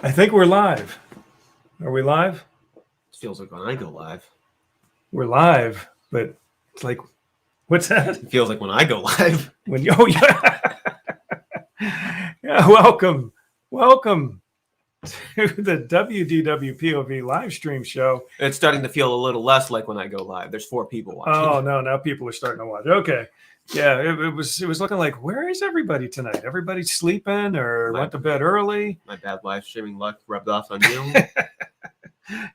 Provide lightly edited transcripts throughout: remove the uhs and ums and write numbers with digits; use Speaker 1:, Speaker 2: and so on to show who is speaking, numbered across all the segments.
Speaker 1: I think we're live. Are we live?
Speaker 2: It feels like when I go live.
Speaker 1: We're live, but it's like, what's that?
Speaker 2: It feels like when I go live.
Speaker 1: When you, oh yeah. Yeah, welcome to the WDWpov live stream show.
Speaker 2: It's starting to feel a little less like when I go live. There's 4 people watching.
Speaker 1: Oh no, now people are starting to watch. Okay. Yeah, it was looking like, where is everybody tonight? Everybody sleeping or went to bed early?
Speaker 2: My bad live streaming luck rubbed off on you.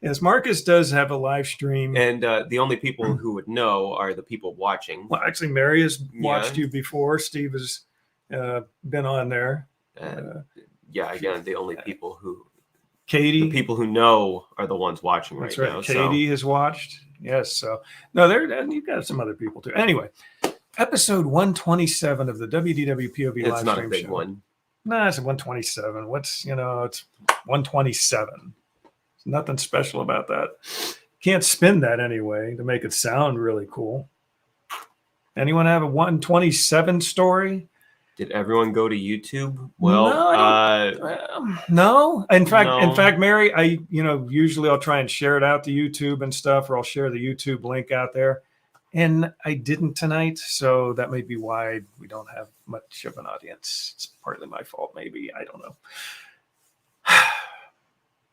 Speaker 1: Yes, Marcus does have a live stream.
Speaker 2: And the only people who would know are the people watching.
Speaker 1: Well, actually, Mary has watched you before. Steve has been on there.
Speaker 2: Yeah, again, the only people who...
Speaker 1: Katie.
Speaker 2: The people who know are the ones watching right now.
Speaker 1: Katie has watched. Yes. So, no, and you've got some other people too. Anyway, episode 127 of the WDWpov live stream show.
Speaker 2: It's not a big one.
Speaker 1: No, it's 127. It's 127. There's nothing special about that. Can't spin that anyway to make it sound really cool. Anyone have a 127 story?
Speaker 2: Did everyone go to YouTube? Well,
Speaker 1: no. In fact, Mary, usually I'll try and share it out to YouTube and stuff, or I'll share the YouTube link out there. And I didn't tonight, so that may be why we don't have much of an audience. It's partly my fault, maybe. I don't know.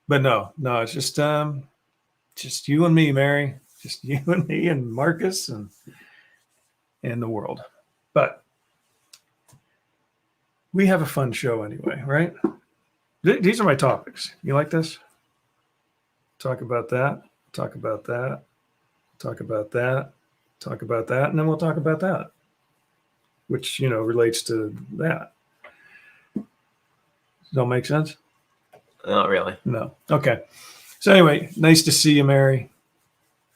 Speaker 1: But no, it's just you and me, Mary. Just you and me and Marcus and the world. But we have a fun show anyway, right? These are my topics. You like this? Talk about that. Talk about that. Talk about that. Talk about that. And then we'll talk about that, which, relates to that. Don't make sense?
Speaker 2: Not really.
Speaker 1: No. Okay. So anyway, nice to see you, Mary.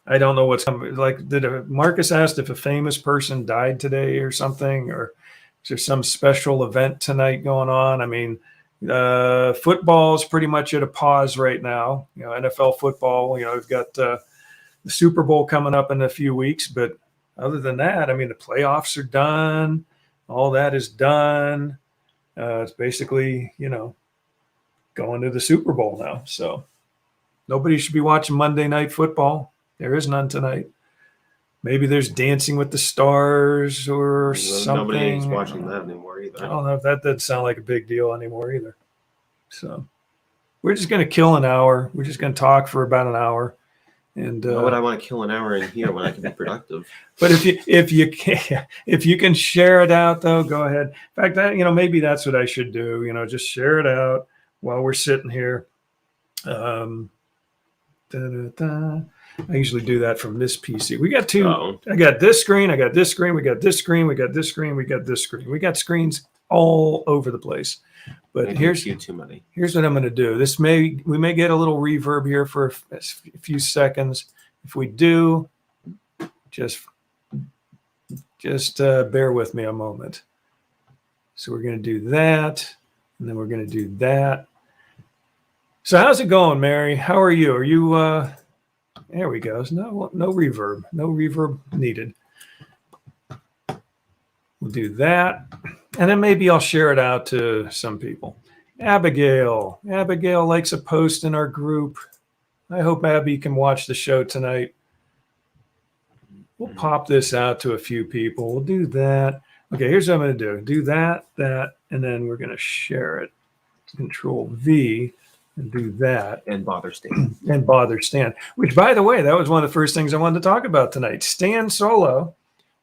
Speaker 1: I don't know what's coming. Like, Marcus asked if a famous person died today or something, or is there some special event tonight going on? I mean, football is pretty much at a pause right now. NFL football, we've got the Super Bowl coming up in a few weeks. But other than that, I mean, the playoffs are done. All that is done. It's basically, going to the Super Bowl now. So nobody should be watching Monday Night Football. There is none tonight. Maybe there's Dancing with the Stars or something.
Speaker 2: Nobody's watching that anymore either.
Speaker 1: I don't know if that doesn't sound like a big deal anymore either. So we're just going to kill an hour. We're just going to talk for about an hour. And
Speaker 2: why would I want to kill an hour in here when I can be productive?
Speaker 1: But if you can share it out, though, go ahead. In fact, maybe that's what I should do. Just share it out while we're sitting here. I usually do that from this PC. We got two. Uh-oh. I got this screen. I got this screen. We got this screen. We got this screen. We got this screen. We got screens all over the place. But here's what I'm going to do. We may get a little reverb here for a few seconds. If we do, just bear with me a moment. So we're going to do that, and then we're going to do that. So how's it going, Mary? How are you? Are you? There we go. No reverb. No reverb needed. We'll do that. And then maybe I'll share it out to some people. Abigail likes a post in our group. I hope Abby can watch the show tonight. We'll pop this out to a few people. We'll do that. Okay, here's what I'm going to do. Do that, and then we're going to share it. Control V. And do that.
Speaker 2: And bother Stan.
Speaker 1: Which, by the way, that was one of the first things I wanted to talk about tonight. Stan Solo.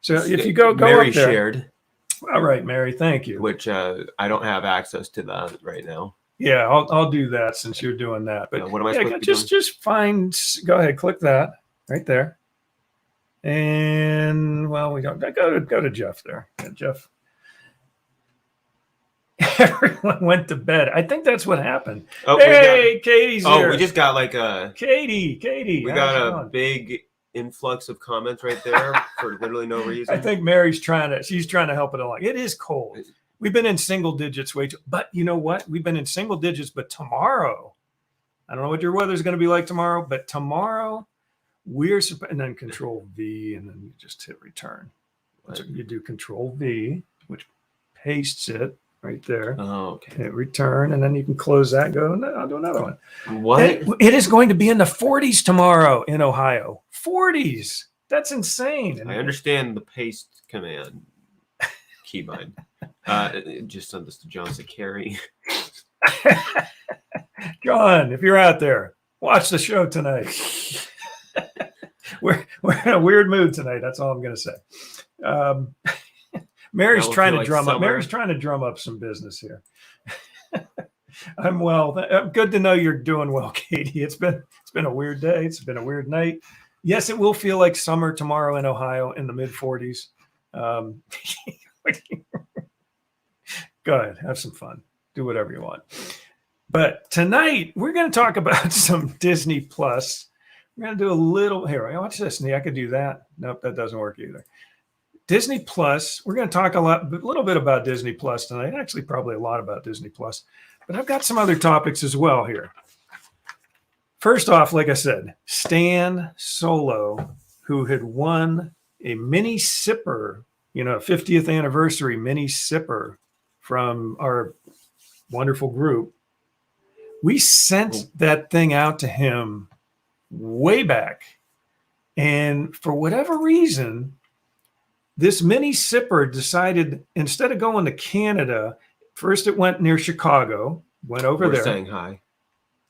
Speaker 1: So if you go
Speaker 2: Mary
Speaker 1: up there.
Speaker 2: Shared.
Speaker 1: All right, Mary, thank you.
Speaker 2: Which I don't have access to that right now.
Speaker 1: Yeah, I'll do that since you're doing that. But
Speaker 2: what am I supposed to be doing?
Speaker 1: Just go ahead, click that right there. And we don't go to Jeff there. Yeah, Jeff. Everyone went to bed. I think that's what happened. Oh, hey, Katie's here.
Speaker 2: Oh, we just got like a...
Speaker 1: Katie.
Speaker 2: We got a big influx of comments right there for literally no reason.
Speaker 1: I think Mary's trying to help it along. It is cold. We've been in single digits but you know what? We've been in single digits, but tomorrow, I don't know what your weather's going to be like tomorrow, but tomorrow and then Control V, and then you just hit return. Right. So you do Control V, which pastes it. right there.
Speaker 2: Oh, okay.
Speaker 1: Hit return, and then you can close that and go, "No, I'll do another one.
Speaker 2: What?
Speaker 1: It is going to be in the 40s tomorrow in Ohio. 40s. That's insane.
Speaker 2: I understand the paste command keybind. Just send this to John Carey.
Speaker 1: John, if you're out there, watch the show tonight. we're in a weird mood tonight. That's all I'm going to say. Mary's trying to drum up. Mary's trying to drum up some business here. I'm well. Good to know you're doing well, Katie. It's been a weird day. It's been a weird night. Yes, it will feel like summer tomorrow in Ohio in the mid 40s. Go ahead, have some fun. Do whatever you want. But tonight we're going to talk about some Disney Plus. We're going to do a little here. Watch this. I could do that. Nope, that doesn't work either. Disney Plus. We're going to talk a little bit about Disney Plus tonight. Actually, probably a lot about Disney Plus. But I've got some other topics as well here. First off, like I said, Stan Solo, who had won a mini sipper, 50th anniversary mini sipper from our wonderful group. We sent that thing out to him way back. And for whatever reason, this mini sipper decided, instead of going to Canada, first it went near Chicago, went over there.
Speaker 2: We're saying hi.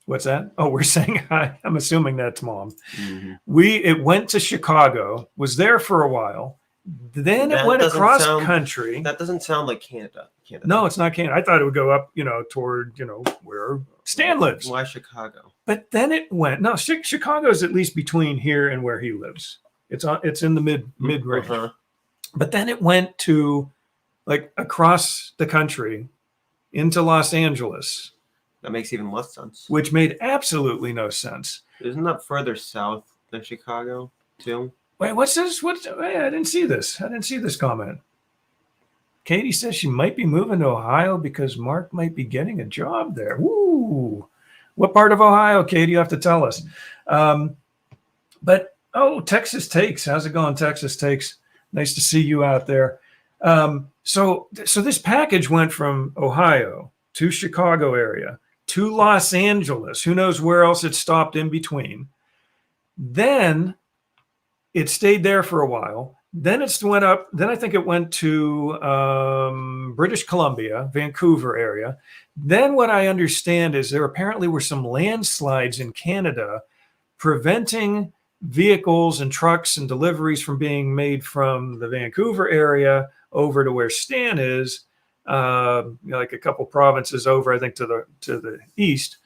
Speaker 1: What's that? Oh, we're saying hi. I'm assuming that's Mom.
Speaker 2: Mm-hmm.
Speaker 1: It went to Chicago, was there for a while. Then it went across country.
Speaker 2: That doesn't sound like Canada.
Speaker 1: No, it's not Canada. I thought it would go up, toward, where Stan lives.
Speaker 2: Why Chicago?
Speaker 1: But then it went. No, Chicago is at least between here and where he lives. It's in the mid range.
Speaker 2: Uh-huh.
Speaker 1: But then it went to across the country into Los Angeles.
Speaker 2: That makes even less sense.
Speaker 1: Which made absolutely no sense.
Speaker 2: Isn't that further south than Chicago, too?
Speaker 1: Wait, what's this? I didn't see this. I didn't see this comment. Katie says she might be moving to Ohio because Mark might be getting a job there. Woo! What part of Ohio, Katie? You have to tell us. Texas Takes. How's it going, Texas Takes? Nice to see you out there. So this package went from Ohio to Chicago area to Los Angeles. Who knows where else it stopped in between. Then it stayed there for a while. Then it went up. Then I think it went to British Columbia, Vancouver area. Then what I understand is there apparently were some landslides in Canada preventing vehicles and trucks and deliveries from being made from the Vancouver area over to where Stan is, like a couple provinces over, I think, to the east.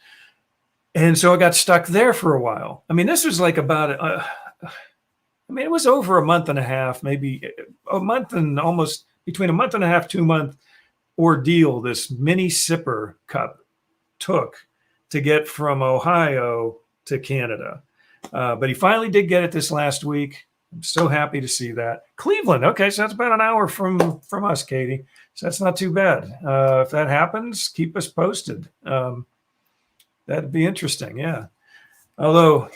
Speaker 1: And so I got stuck there for a while. I mean, this was like about it was over a month and a half, maybe a month and almost between a month and a half, 2 month ordeal this mini sipper cup took to get from Ohio to Canada. But he finally did get it this last week. I'm so happy to see that. Cleveland. Okay, so that's about an hour from us, Katie. So that's not too bad. If that happens, keep us posted. That'd be interesting. Yeah. Although,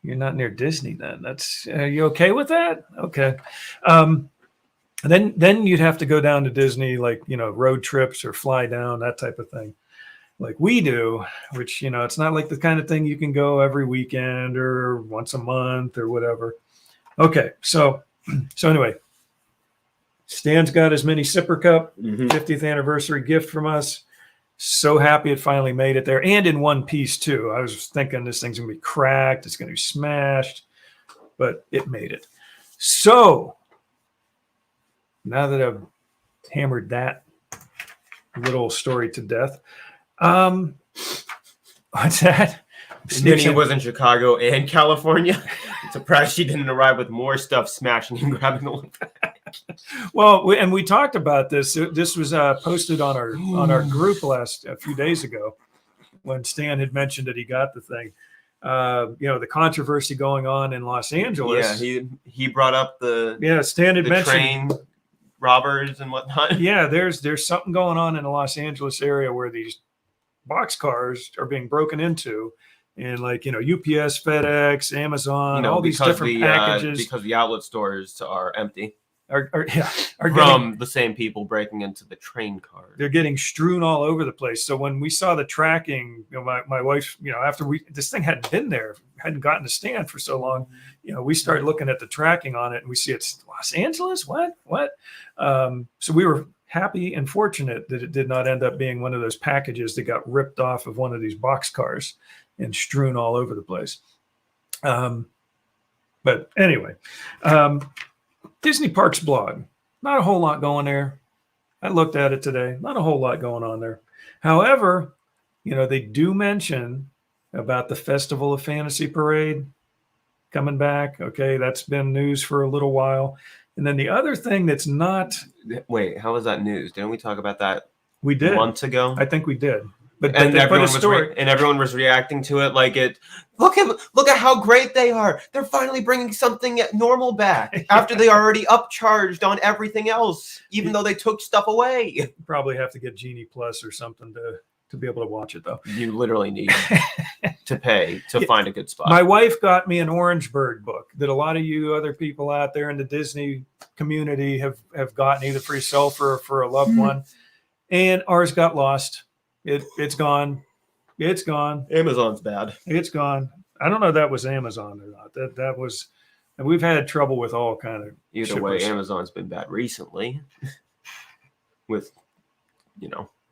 Speaker 1: you're not near Disney then. Are you okay with that? Okay. Then you'd have to go down to Disney, road trips or fly down, that type of thing. Like we do, which, it's not like the kind of thing you can go every weekend or once a month or whatever. Okay. So anyway, Stan's got his mini sipper cup, 50th anniversary gift from us. So happy it finally made it there, and in one piece too. I was thinking this thing's gonna be cracked, it's gonna be smashed, but it made it. So now that I've hammered that little story to death, what's that?
Speaker 2: Then he was in Chicago and California. I'm surprised she didn't arrive with more stuff smashing and grabbing the one.
Speaker 1: Well, we talked about this. This was posted on our group a few days ago when Stan had mentioned that he got the thing. The controversy going on in Los Angeles.
Speaker 2: Yeah, he brought up
Speaker 1: Stan had mentioned
Speaker 2: train robbers and whatnot.
Speaker 1: Yeah, there's something going on in the Los Angeles area where these boxcars are being broken into. And UPS, FedEx, Amazon, all these different packages.
Speaker 2: Because the outlet stores are empty.
Speaker 1: are
Speaker 2: from the same people breaking into the train cars.
Speaker 1: They're getting strewn all over the place. So when we saw the tracking, my wife, after this thing hadn't been there, hadn't gotten to stand for so long, we started looking at the tracking on it, and we see it's Los Angeles. What? So we were happy and fortunate that it did not end up being one of those packages that got ripped off of one of these box cars and strewn all over the place. But anyway, Disney Parks blog, not a whole lot going there. I looked at it today, not a whole lot going on there. However, they do mention about the Festival of Fantasy Parade coming back. Okay, that's been news for a little while. And then the other thing that's not...
Speaker 2: Wait, how is that news? Didn't we talk about that
Speaker 1: we did
Speaker 2: months ago?
Speaker 1: I think we did. But
Speaker 2: everyone was reacting to it like it. Look at how great they are. They're finally bringing something normal back after they already upcharged on everything else, even though they took stuff away.
Speaker 1: You probably have to get Genie Plus or something to be able to watch it, though.
Speaker 2: You literally need to pay to find a good spot.
Speaker 1: My wife got me an Orange Bird book that a lot of you other people out there in the Disney community have gotten either for yourself or for a loved one, and ours got lost. It's gone. It's gone.
Speaker 2: Amazon's bad.
Speaker 1: It's gone. I don't know if that was Amazon or not. That was. And we've had trouble with all kind of.
Speaker 2: Either way, Amazon's been bad recently. With,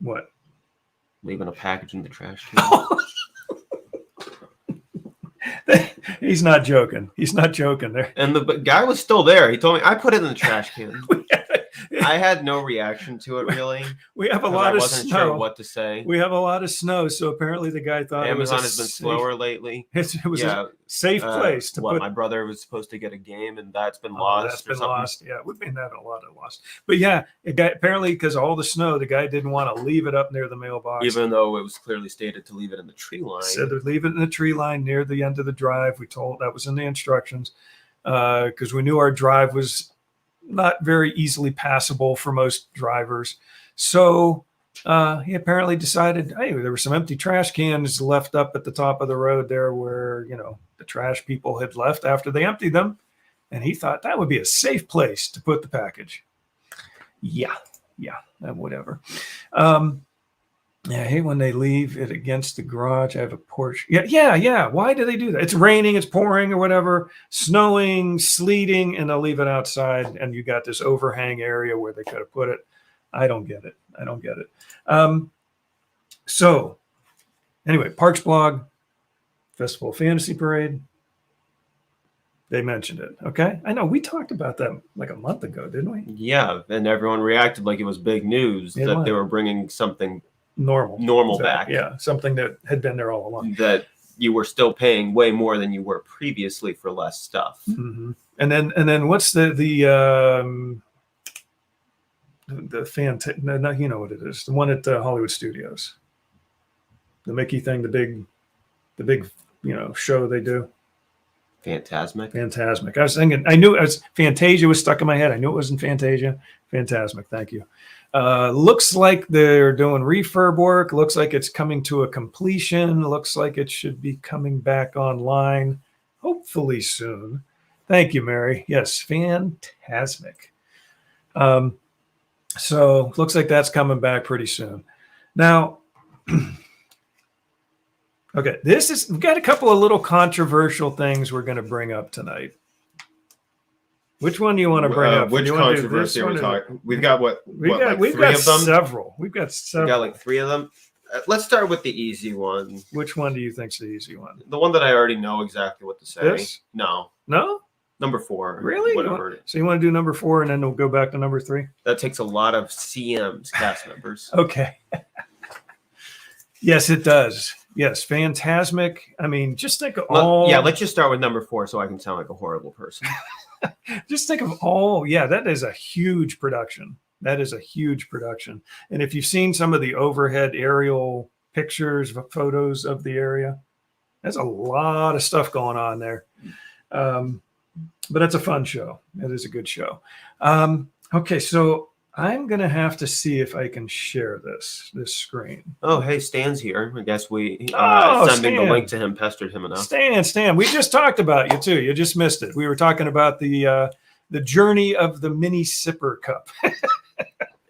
Speaker 1: what?
Speaker 2: Leaving a package in the trash can.
Speaker 1: He's not joking. He's not joking there.
Speaker 2: And the guy was still there. He told me I put it in the trash can. I had no reaction to it, really.
Speaker 1: We have a lot of snow.
Speaker 2: I wasn't sure what to say.
Speaker 1: We have a lot of snow, so apparently the guy thought
Speaker 2: Amazon has been slower lately.
Speaker 1: It was a safe place to put.
Speaker 2: My brother was supposed to get a game, and that's been lost.
Speaker 1: That's been lost. Yeah, we've been having a lot of lost. But yeah, apparently because of all the snow, the guy didn't want to leave it up near the mailbox.
Speaker 2: Even though it was clearly stated to leave it in the tree line.
Speaker 1: Said to leave it in the tree line near the end of the drive. We told that was in the instructions because we knew our drive was not very easily passable for most drivers. So he apparently decided, hey, there were some empty trash cans left up at the top of the road there where, the trash people had left after they emptied them. And he thought that would be a safe place to put the package. Yeah, whatever. I hate when they leave it against the garage. I have a Porsche. Yeah. Why do they do that? It's raining, it's pouring or whatever, snowing, sleeting, and they'll leave it outside. And you got this overhang area where they could have put it. I don't get it. So anyway, Parks blog, Festival of Fantasy Parade. They mentioned it. Okay. I know we talked about that like a month ago, didn't we?
Speaker 2: Yeah. And everyone reacted like it was big news they were bringing something normal back.
Speaker 1: Yeah, something that had been there all along.
Speaker 2: That you were still paying way more than you were previously for less stuff.
Speaker 1: Mm-hmm. And then what's the fan? No, you know what it is. The one at Hollywood Studios. The Mickey thing, the big show they do. Fantasmic. I was thinking. I knew Fantasia was stuck in my head. I knew it wasn't Fantasia. Fantasmic. Thank you. Looks like they're doing refurb work. Looks like it's coming to a completion. Looks like it should be coming back online hopefully soon. Thank you, Mary. Yes, Fantasmic. So looks like that's coming back pretty soon. Now, okay, we've got a couple of little controversial things we're going to bring up tonight. Which one do you want to bring up?
Speaker 2: Which controversy are we talking? We've got
Speaker 1: we've got several. We've got
Speaker 2: like 3 of them. Let's start with the easy one.
Speaker 1: Which one do you think's the easy one?
Speaker 2: The one that I already know exactly what to say.
Speaker 1: This?
Speaker 2: No. Number 4.
Speaker 1: Really?
Speaker 2: Whatever.
Speaker 1: So you want to do number 4 and then we'll go back to number 3?
Speaker 2: That takes a lot of CMs, cast members.
Speaker 1: Okay. Yes, it does. Yes, Fantasmic. I mean, just think of all.
Speaker 2: Yeah, let's just start with number 4 so I can sound like a horrible person.
Speaker 1: Just think of all. Yeah, that is a huge production. And if you've seen some of the overhead aerial pictures, photos of the area, there's a lot of stuff going on there. But it's a fun show. It is a good show. Okay, so I'm going to have to see if I can share this screen.
Speaker 2: Oh, hey, Stan's here. I guess sending the link to him pestered him enough.
Speaker 1: Stan, we just talked about you too. You just missed it. We were talking about the the journey of the mini sipper cup.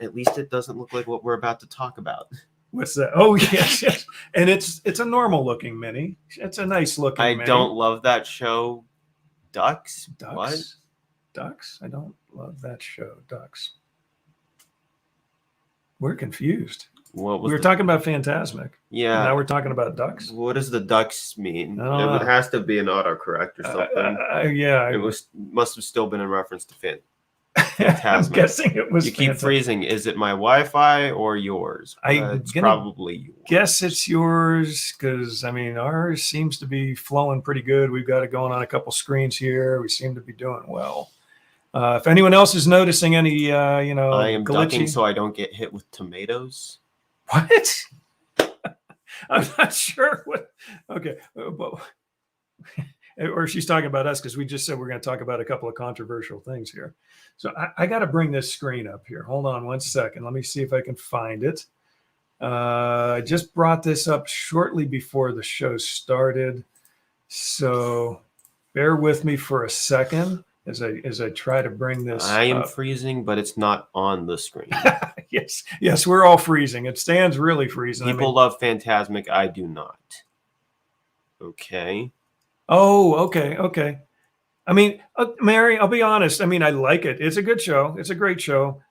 Speaker 2: At least it doesn't look like what we're about to talk about.
Speaker 1: What's that? Oh, yes, yes. And it's a normal looking mini. It's a nice looking
Speaker 2: I
Speaker 1: mini.
Speaker 2: don't love that show. Ducks?
Speaker 1: Ducks?
Speaker 2: What?
Speaker 1: Ducks? I don't love that show. Ducks. We're confused.
Speaker 2: What was
Speaker 1: We were talking about Phantasmic.
Speaker 2: Yeah.
Speaker 1: Now we're talking about ducks.
Speaker 2: What does the ducks mean?
Speaker 1: I
Speaker 2: It has to be an autocorrect or something.
Speaker 1: Yeah.
Speaker 2: It must have still been in reference to
Speaker 1: I'm
Speaker 2: Phantasmic.
Speaker 1: guessing it was.
Speaker 2: You keep
Speaker 1: Phantasmic.
Speaker 2: freezing. Is it my Wi-Fi or yours? It's probably yours.
Speaker 1: Guess it's yours because I mean ours seems to be flowing pretty good. We've got it going on a couple screens here. We seem to be doing well. If anyone else is noticing any,
Speaker 2: I am
Speaker 1: glitchy,
Speaker 2: ducking so I don't get hit with tomatoes.
Speaker 1: What? I'm not sure what. Okay, but or she's talking about us because we just said we're going to talk about a couple of controversial things here. So I got to bring this screen up here. Hold on one second. Let me see if I can find it. I just brought this up shortly before the show started, so bear with me for a second as I try to bring this.
Speaker 2: I am
Speaker 1: up.
Speaker 2: freezing, but it's not on the screen.
Speaker 1: Yes, we're all freezing. It stands really freezing.
Speaker 2: People love Phantasmic. I do not. Okay.
Speaker 1: Oh, okay. I mean, Mary, I'll be honest. I mean, I like it. It's a good show. It's a great show.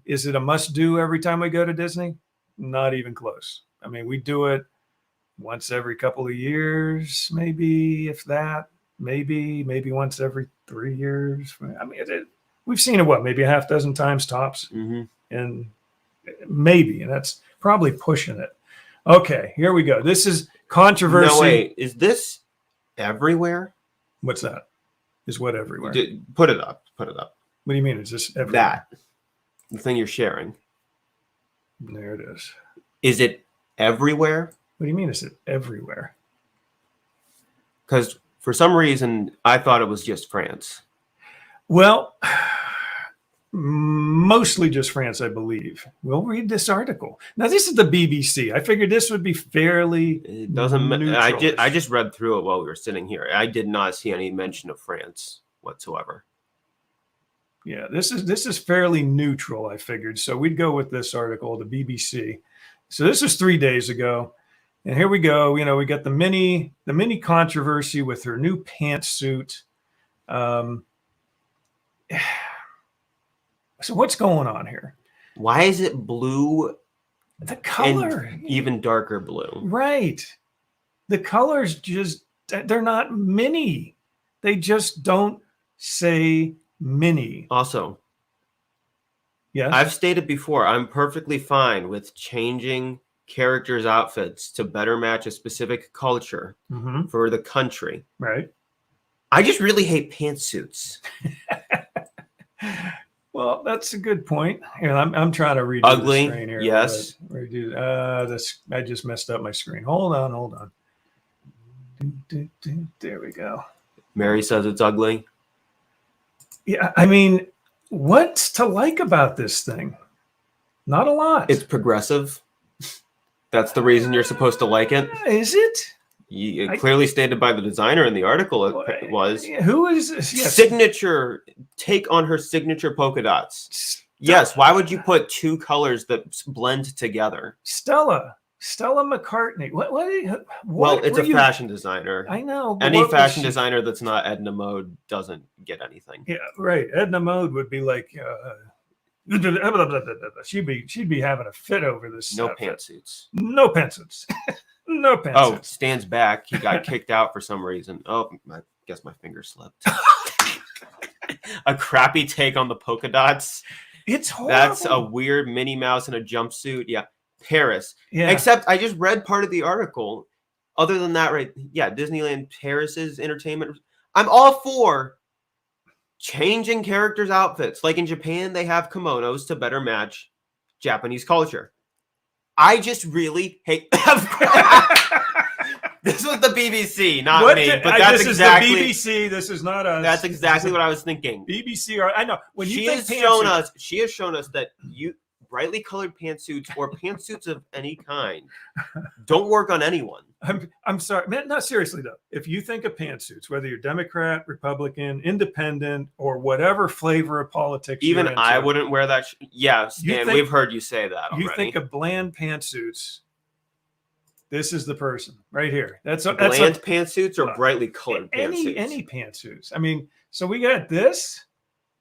Speaker 1: Is it a must-do every time we go to Disney? Not even close. I mean, we do it once every couple of years, maybe, if that. Maybe once every 3 years. I mean, we've seen it, maybe a half dozen times tops.
Speaker 2: Mm-hmm.
Speaker 1: And that's probably pushing it. Okay, here we go. This is controversy.
Speaker 2: No, wait. Is this everywhere?
Speaker 1: What's that? Is what everywhere?
Speaker 2: Put it up. Put it up.
Speaker 1: What do you mean? Is this everywhere?
Speaker 2: That. The thing you're sharing.
Speaker 1: There it is.
Speaker 2: Is it everywhere?
Speaker 1: What do you mean? Is it everywhere?
Speaker 2: Because for some reason, I thought it was just France.
Speaker 1: Well, mostly just France, I believe. We'll read this article. Now, this is the BBC. I figured this would be fairly.
Speaker 2: It doesn't matter. I just read through it while we were sitting here. I did not see any mention of France whatsoever.
Speaker 1: Yeah, this is fairly neutral, I figured. So we'd go with this article, the BBC. So this was 3 days ago. And here we go. You know, we got the mini controversy with her new pantsuit. So what's going on here?
Speaker 2: Why is it blue?
Speaker 1: The color.
Speaker 2: And even darker blue.
Speaker 1: Right. The colors they're not mini. They just don't say mini.
Speaker 2: Also,
Speaker 1: yes,
Speaker 2: I've stated before, I'm perfectly fine with changing characters' outfits to better match a specific culture for the country.
Speaker 1: Right.
Speaker 2: I just really hate pantsuits.
Speaker 1: Well, that's a good point. Here, I'm trying to redo
Speaker 2: Ugly,
Speaker 1: the screen here.
Speaker 2: yes.
Speaker 1: This I just messed up my screen. Hold on. There we go.
Speaker 2: Mary says it's ugly.
Speaker 1: Yeah, I mean, what's to like about this thing? Not a lot.
Speaker 2: It's progressive. That's the reason you're supposed to like it.
Speaker 1: Is it?
Speaker 2: Clearly stated by the designer in the article, it was.
Speaker 1: Who is this? Yes.
Speaker 2: Signature, take on her signature polka dots. Yes, why would you put two colors that blend together?
Speaker 1: Stella McCartney. What
Speaker 2: well, it's a fashion designer.
Speaker 1: I know.
Speaker 2: Any fashion designer that's not Edna Mode doesn't get anything.
Speaker 1: Yeah, right. Edna Mode would be like, she'd be having a fit over this.
Speaker 2: No pantsuits.
Speaker 1: No pantsuits. No pantsuits.
Speaker 2: Oh, stands back. He got kicked out for some reason. Oh, I guess my finger slipped. A crappy take on the polka dots.
Speaker 1: It's horrible.
Speaker 2: That's a weird Minnie Mouse in a jumpsuit. Yeah. Paris.
Speaker 1: Yeah.
Speaker 2: Except I just read part of the article. Other than that, right? Yeah, Disneyland Paris's entertainment. I'm all for changing characters' outfits. Like in Japan, they have kimonos to better match Japanese culture. I just really hate. This was the BBC, not me. But that's exactly
Speaker 1: the BBC. This is not us.
Speaker 2: That's exactly what I was thinking.
Speaker 1: BBC. I know when
Speaker 2: She has shown us that brightly colored pantsuits or pantsuits of any kind don't work on anyone.
Speaker 1: I'm sorry, man. No, seriously though. If you think of pantsuits, whether you're Democrat, Republican, Independent, or whatever flavor of politics,
Speaker 2: Even
Speaker 1: you're
Speaker 2: I
Speaker 1: into,
Speaker 2: wouldn't wear that. Yeah, Stan, we've heard you say that already.
Speaker 1: You think of bland pantsuits. This is the person right here. That's bland
Speaker 2: pantsuits or brightly colored pantsuits.
Speaker 1: Any pantsuits. I mean, so we got this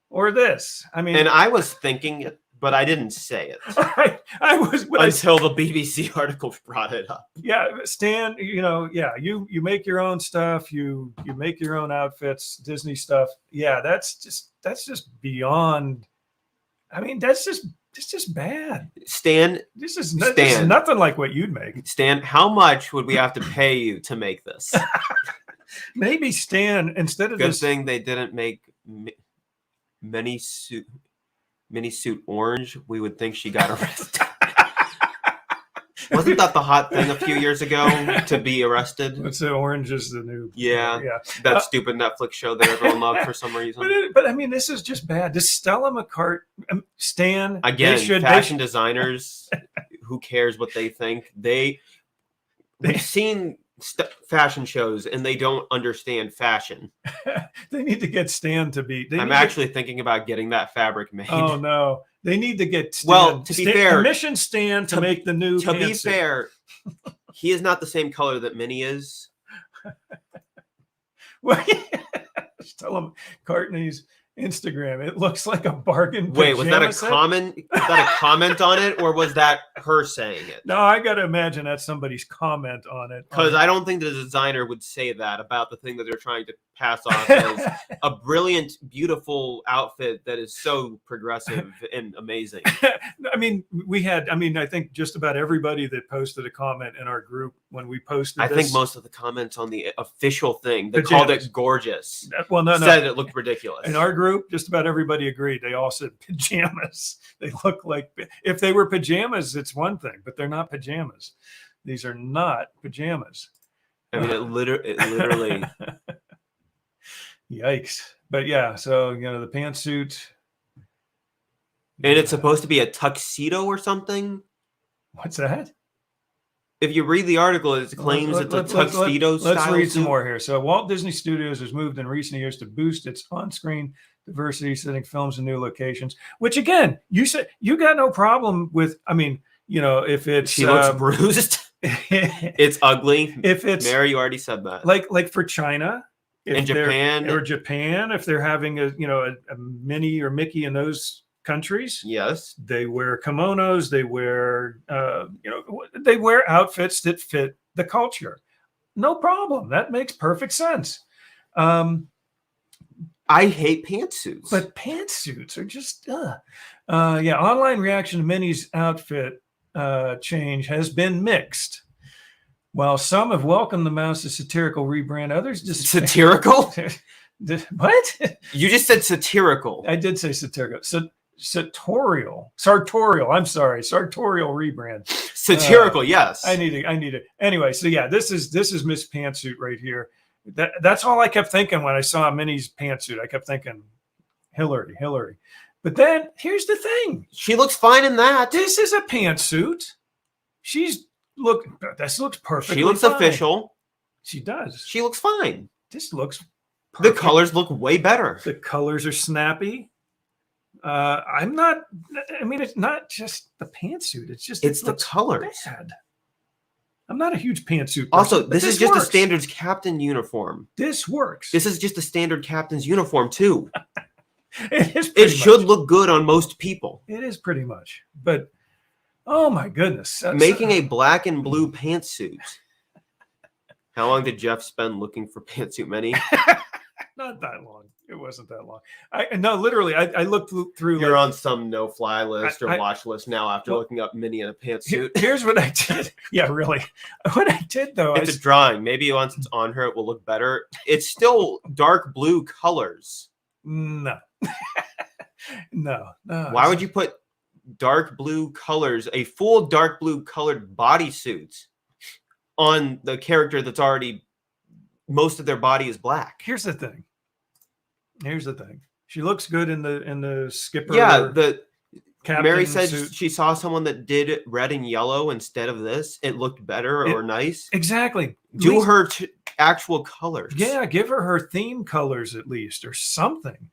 Speaker 1: or this. I mean,
Speaker 2: and I was thinking it, but I didn't say it.
Speaker 1: I was
Speaker 2: until the BBC article brought it up.
Speaker 1: Yeah, Stan. You make your own stuff. You make your own outfits. Disney stuff. Yeah, that's just beyond. I mean, it's just bad.
Speaker 2: Stan,
Speaker 1: this is nothing like what you'd make.
Speaker 2: Stan, how much would we have to pay you to make this?
Speaker 1: Maybe Stan, instead of
Speaker 2: good thing they didn't make mini suit orange, we would think she got arrested. Wasn't that the hot thing a few years ago to be arrested?
Speaker 1: What's the orange is the new?
Speaker 2: Yeah. That stupid Netflix show that everyone loved for some reason.
Speaker 1: But I mean, this is just bad. This Stella McCartney, Stan
Speaker 2: again, fashion designers. Who cares what they think? We've seen fashion shows and they don't understand fashion.
Speaker 1: They need to get Stan to be.
Speaker 2: I'm actually thinking about getting that fabric made.
Speaker 1: Oh no. They need to get Stan.
Speaker 2: Well, to be fair,
Speaker 1: commission Stan to make the new.
Speaker 2: To be fair, he is not the same color that Minnie is.
Speaker 1: Well, just tell him Cartney's Instagram. It looks like a bargain.
Speaker 2: Wait, was that a comment? Was that a comment on it, or was that her saying it?
Speaker 1: No, I got to imagine that's somebody's comment on it.
Speaker 2: Because I don't think the designer would say that about the thing that they're trying to pass off as a brilliant, beautiful outfit that is so progressive and amazing.
Speaker 1: I mean, I think just about everybody that posted a comment in our group when we posted
Speaker 2: I think most of the comments on the official thing that called it gorgeous said it looked ridiculous.
Speaker 1: In our group, just about everybody agreed. They all said pajamas. They look like, if they were pajamas, it's one thing, but they're not pajamas. These are not pajamas.
Speaker 2: I mean, it literally.
Speaker 1: Yikes. But yeah, so, the pantsuit.
Speaker 2: And it's supposed to be a tuxedo or something?
Speaker 1: What's that?
Speaker 2: If you read the article, it claims it's a tuxedo style.
Speaker 1: Let's read some more here. So Walt Disney Studios has moved in recent years to boost its on-screen diversity, setting films in new locations, which again, you said you got no problem with. I mean, if it's
Speaker 2: she looks bruised, it's ugly.
Speaker 1: If it's
Speaker 2: Mary, you already said that.
Speaker 1: Like for China,
Speaker 2: in Japan,
Speaker 1: if they're having a Minnie or Mickey in those countries,
Speaker 2: yes,
Speaker 1: they wear kimonos. They wear they wear outfits that fit the culture. No problem. That makes perfect sense.
Speaker 2: I hate pantsuits.
Speaker 1: But pantsuits are just, online reaction to Minnie's outfit change has been mixed. While some have welcomed the mouse's satirical rebrand, others just...
Speaker 2: Satirical?
Speaker 1: What?
Speaker 2: You just said satirical.
Speaker 1: I did say satirical. Sartorial. I'm sorry. Sartorial rebrand.
Speaker 2: Satirical, yes.
Speaker 1: I need it. Anyway, so yeah, this is Miss Pantsuit right here. That's all I kept thinking when I saw Minnie's pantsuit. I kept thinking, Hillary. But then here's the thing:
Speaker 2: she looks fine in that.
Speaker 1: This is a pantsuit. This looks perfect.
Speaker 2: She looks official.
Speaker 1: She does.
Speaker 2: She looks fine.
Speaker 1: This looks perfect.
Speaker 2: The colors look way better.
Speaker 1: The colors are snappy. I mean, it's not just the pantsuit. It's
Speaker 2: the colors.
Speaker 1: Bad. I'm not a huge pantsuit person.
Speaker 2: Also, this is just a standard captain uniform.
Speaker 1: This works.
Speaker 2: This is just a standard captain's uniform, too.
Speaker 1: It
Speaker 2: should look good on most people.
Speaker 1: It is pretty much. But, oh my goodness.
Speaker 2: Making a black and blue pantsuit. How long did Jeff spend looking for pantsuit Minnie?
Speaker 1: Not that long. It wasn't that long. I looked through.
Speaker 2: You're on some no-fly list or watch list now after looking up Minnie in a pantsuit.
Speaker 1: Here's what I did. Yeah, really. What I did though,
Speaker 2: it's a drawing. Maybe once it's on her, it will look better. It's still dark blue colors.
Speaker 1: No. No.
Speaker 2: Why would you put dark blue colors, a full dark blue colored bodysuit, on the character that's already most of their body is black?
Speaker 1: Here's the thing. She looks good in the skipper.
Speaker 2: Yeah, Mary
Speaker 1: captain
Speaker 2: said
Speaker 1: suit.
Speaker 2: she saw someone that did red and yellow instead of this. It looked better or nice.
Speaker 1: Exactly.
Speaker 2: Do her actual colors.
Speaker 1: Yeah, give her theme colors at least or something.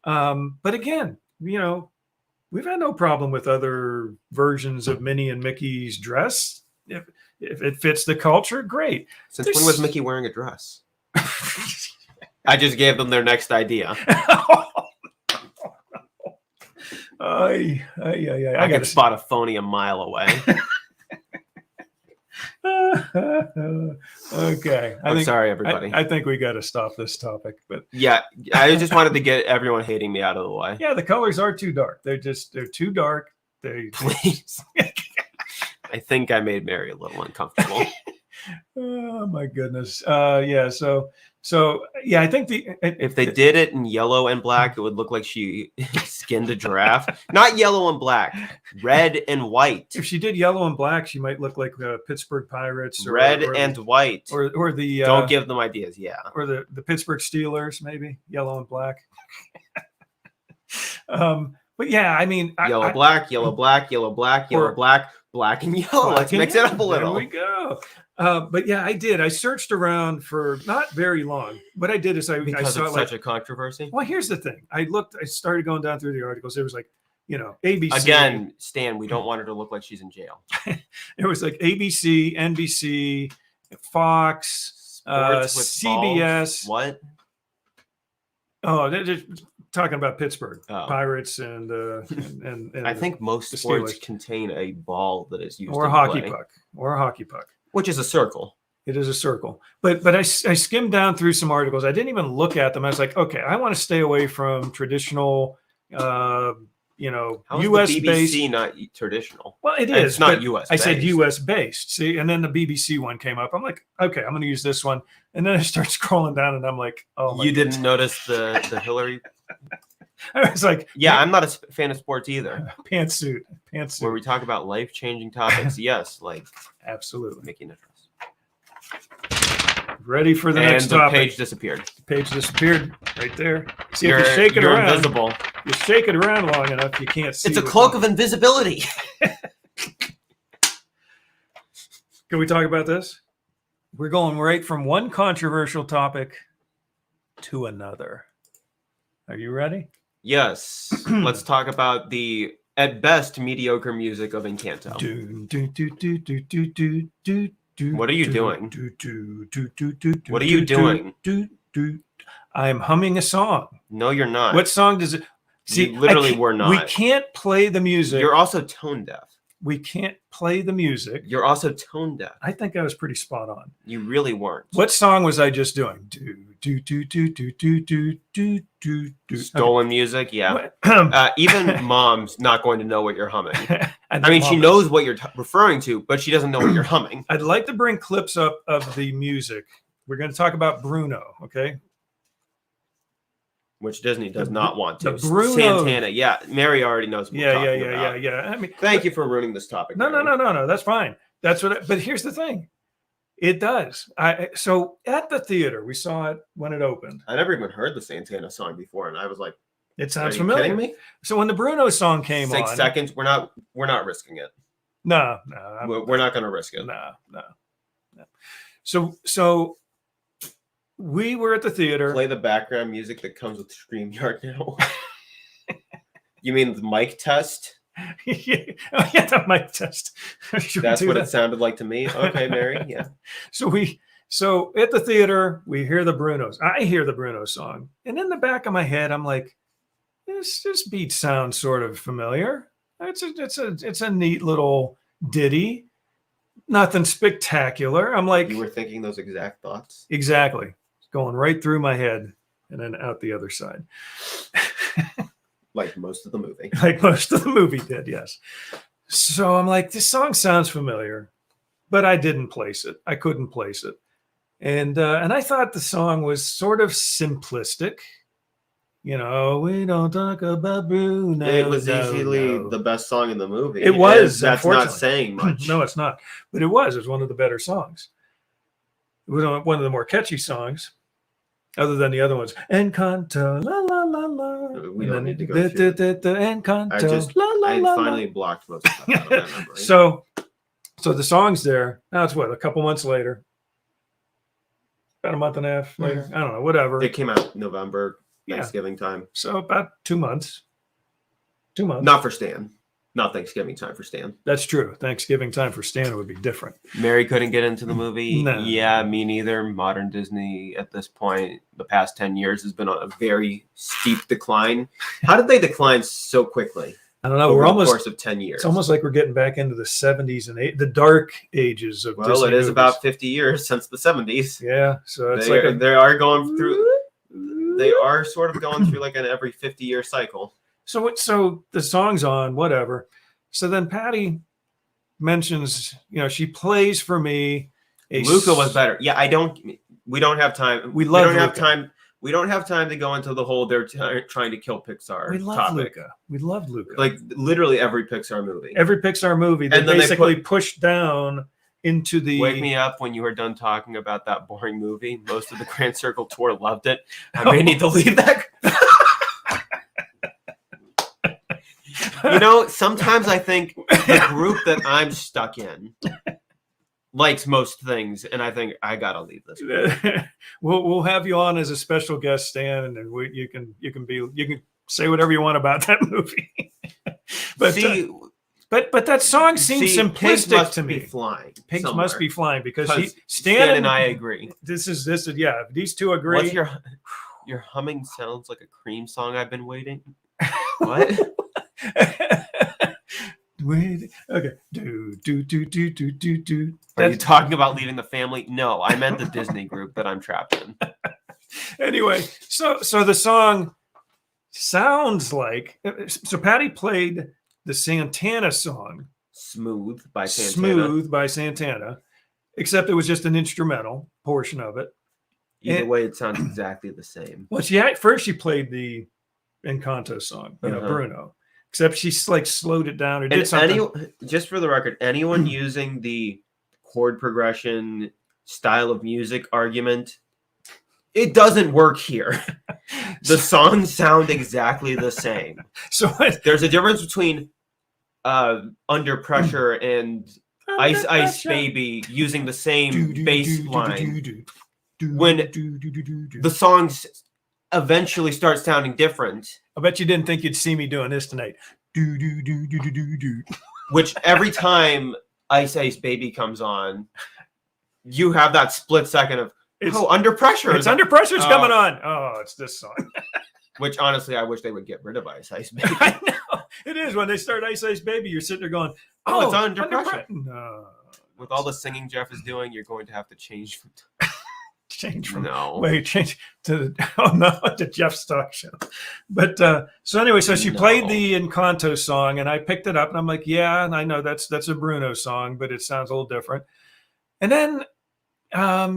Speaker 1: But again, we've had no problem with other versions of Minnie and Mickey's dress. If it fits the culture, great.
Speaker 2: Since when was Mickey wearing a dress? I just gave them their next idea.
Speaker 1: I
Speaker 2: can spot a phony a mile away.
Speaker 1: Okay.
Speaker 2: I'm sorry, everybody.
Speaker 1: I think we got to stop this topic. But
Speaker 2: yeah, I just wanted to get everyone hating me out of the way.
Speaker 1: Yeah, the colors are too dark. They're too dark.
Speaker 2: Please. I think I made Mary a little uncomfortable.
Speaker 1: Oh my goodness. Yeah. So yeah, I think
Speaker 2: if they did it in yellow and black, it would look like she skinned a giraffe. Not yellow and black, red and white.
Speaker 1: If she did yellow and black, she might look like the Pittsburgh Pirates.
Speaker 2: Red and white.
Speaker 1: Or the
Speaker 2: don't give them ideas. Yeah.
Speaker 1: Or the Pittsburgh Steelers, maybe yellow and black. But yeah, I mean,
Speaker 2: yellow, black, yellow, black, yellow, black, yellow, black, black and yellow. Let's mix it up a little.
Speaker 1: There we go. But yeah, I did. I searched around for not very long. What I did is I saw
Speaker 2: such a controversy.
Speaker 1: Well, here's the thing. I started going down through the articles. There was like, ABC.
Speaker 2: Again, Stan, we don't want her to look like she's in jail.
Speaker 1: It was like ABC, NBC, Fox, CBS.
Speaker 2: Balls. What?
Speaker 1: Oh, they're just talking about Pittsburgh Pirates and
Speaker 2: I think most sports contain a ball that is used
Speaker 1: or a hockey puck.
Speaker 2: Which is a circle.
Speaker 1: It is a circle. But I skimmed down through some articles. I didn't even look at them. I was like, okay, I want to stay away from traditional,
Speaker 2: How
Speaker 1: U.S.
Speaker 2: the BBC
Speaker 1: based.
Speaker 2: Not traditional.
Speaker 1: Well, it is.
Speaker 2: It's not U.S.
Speaker 1: I said U.S. based. See, and then the BBC one came up. I'm like, okay, I'm going to use this one. And then I start scrolling down, and I'm like, oh my.
Speaker 2: You didn't notice the Hillary.
Speaker 1: I was like,
Speaker 2: yeah, I'm not a fan of sports either.
Speaker 1: Pantsuit.
Speaker 2: Where we talk about life-changing topics. Yes, like
Speaker 1: absolutely
Speaker 2: making a dress.
Speaker 1: Ready for the next topic.
Speaker 2: Page disappeared.
Speaker 1: The page disappeared right there. See, if you shake it around,
Speaker 2: invisible.
Speaker 1: You shake it around long enough, you can't see.
Speaker 2: It's a cloak of invisibility.
Speaker 1: Can we talk about this? We're going right from one controversial topic to another. Are you ready?
Speaker 2: Yes. Let's talk about the, at best, mediocre music of Encanto. What are you doing? What are you doing?
Speaker 1: I'm humming a song.
Speaker 2: No, you're not.
Speaker 1: What song does it? See,
Speaker 2: you literally were not.
Speaker 1: We can't play the music.
Speaker 2: You're also tone deaf.
Speaker 1: We can't play the music.
Speaker 2: You're also tone deaf.
Speaker 1: I think I was pretty spot on.
Speaker 2: You really weren't.
Speaker 1: What song was I just doing?
Speaker 2: Stolen music, yeah. Even mom's not going to know what you're humming. I mean, she knows what you're referring to, but she doesn't know what you're humming.
Speaker 1: I'd like to bring clips up of the music. We're going to talk about Bruno, okay?
Speaker 2: Which Disney does not want to.
Speaker 1: Bruno,
Speaker 2: Santana, yeah. Mary already knows what we're talking about.
Speaker 1: Yeah. I mean,
Speaker 2: thank you for ruining this topic.
Speaker 1: No. That's fine. That's what. But here's the thing, it does. So at the theater, we saw it when it opened.
Speaker 2: I never even heard the Santana song before, and I was like,
Speaker 1: "It sounds familiar." Kidding me? So when the Bruno song came on,
Speaker 2: 6 seconds. We're not risking it.
Speaker 1: No.
Speaker 2: We're not going to risk it.
Speaker 1: No. So. We were at the theater.
Speaker 2: Play the background music that comes with StreamYard now. You mean the mic test?
Speaker 1: Yeah, the mic test.
Speaker 2: That's what it sounded like to me. Okay, Mary. Yeah. So
Speaker 1: at the theater, we hear the Brunos. I hear the Bruno song, and in the back of my head, I'm like, this beat sounds sort of familiar. It's a neat little ditty. Nothing spectacular. I'm like,
Speaker 2: you were thinking those exact thoughts.
Speaker 1: Exactly. Going right through my head and then out the other side.
Speaker 2: Like most of the movie.
Speaker 1: Like most of the movie did, yes. So I'm like, this song sounds familiar, but I didn't place it. I couldn't place it. And I thought the song was sort of simplistic. We don't talk about Bruno.
Speaker 2: It was easily the best song in the movie.
Speaker 1: It was.
Speaker 2: That's not saying much.
Speaker 1: No, it's not. But it was. It was one of the better songs. It was one of the more catchy songs, other than the other ones. Encanto, la la la la.
Speaker 2: We
Speaker 1: And
Speaker 2: don't
Speaker 1: then
Speaker 2: need to go through it.
Speaker 1: the Encanto.
Speaker 2: I finally blocked most of that out of that memory.
Speaker 1: So the song's there. Now it's what, a couple months later, about a month and a half later. I don't know, whatever.
Speaker 2: It came out November,
Speaker 1: Yeah.
Speaker 2: Thanksgiving time.
Speaker 1: So about 2 months. 2 months.
Speaker 2: Not for Stan. Not Thanksgiving time for Stan.
Speaker 1: That's true. Thanksgiving time for Stan would be different.
Speaker 2: Mary couldn't get into the movie.
Speaker 1: No.
Speaker 2: Yeah, me neither. Modern Disney at this point, the past 10 years has been on a very steep decline. How did they decline so quickly?
Speaker 1: I don't know.
Speaker 2: Over
Speaker 1: We're
Speaker 2: the
Speaker 1: almost
Speaker 2: course of 10 years.
Speaker 1: It's almost like we're getting back into the 70s and the dark ages of Disney
Speaker 2: Well, it is
Speaker 1: movies.
Speaker 2: about 50 years since the 70s.
Speaker 1: Yeah, so it's
Speaker 2: They are going through. They are sort of going through like an every 50-year cycle.
Speaker 1: So the song's on, whatever. So then Patty mentions, she plays for me.
Speaker 2: Luca was better. Yeah, we don't have time.
Speaker 1: We love
Speaker 2: don't have
Speaker 1: Luca.
Speaker 2: time. We don't have time to go into the whole they're trying to kill Pixar
Speaker 1: We love
Speaker 2: topic.
Speaker 1: Luca. We love Luca.
Speaker 2: Like literally every Pixar movie.
Speaker 1: Every Pixar movie, they
Speaker 2: And then
Speaker 1: basically push down into the.
Speaker 2: Wake me up when you are done talking about that boring movie. Most of the Grand Circle tour loved it. I may need to leave that. Sometimes I think the group that I'm stuck in likes most things, and I think I gotta leave this.
Speaker 1: We'll have you on as a special guest, Stan, and you can say whatever you want about that movie. But
Speaker 2: See,
Speaker 1: but that song seems simplistic to me. Pigs
Speaker 2: somewhere.
Speaker 1: must be flying because
Speaker 2: Stan and I agree.
Speaker 1: This is yeah. These two agree.
Speaker 2: What's your humming sounds like a Cream song I've been waiting. What?
Speaker 1: Wait. Okay. Do.
Speaker 2: Are you talking about leaving the family? No, I meant the Disney group that I'm trapped in.
Speaker 1: Anyway, so the song sounds like Patty played the Santana song,
Speaker 2: Smooth by Santana.
Speaker 1: Except it was just an instrumental portion of it.
Speaker 2: Either way, it sounds exactly the same.
Speaker 1: Well, first she played the Encanto song, Bruno. Except she like slowed it down or did something.
Speaker 2: Just for the record, anyone using the chord progression style of music argument, it doesn't work here. The songs sound exactly the same.
Speaker 1: So
Speaker 2: there's a difference between Under Pressure and Ice Baby using the same bass line. When the songs eventually start sounding different.
Speaker 1: I bet you didn't think you'd see me doing this tonight.
Speaker 2: Which every time Ice Baby comes on, you have that split second of Under Pressure.
Speaker 1: It's Under Pressure's coming on. Oh, it's this song.
Speaker 2: Which honestly, I wish they would get rid of Ice Baby.
Speaker 1: I know. It is when they start Ice Baby, you're sitting there going,
Speaker 2: "Oh, it's Under Pressure."
Speaker 1: No.
Speaker 2: With all the singing Jeff is doing, you're going to have to change.
Speaker 1: Change to Jeff Stock show. But so anyway, so she played the Encanto song, and I picked it up, and I'm like, yeah, and I know that's a Bruno song, but it sounds a little different. And then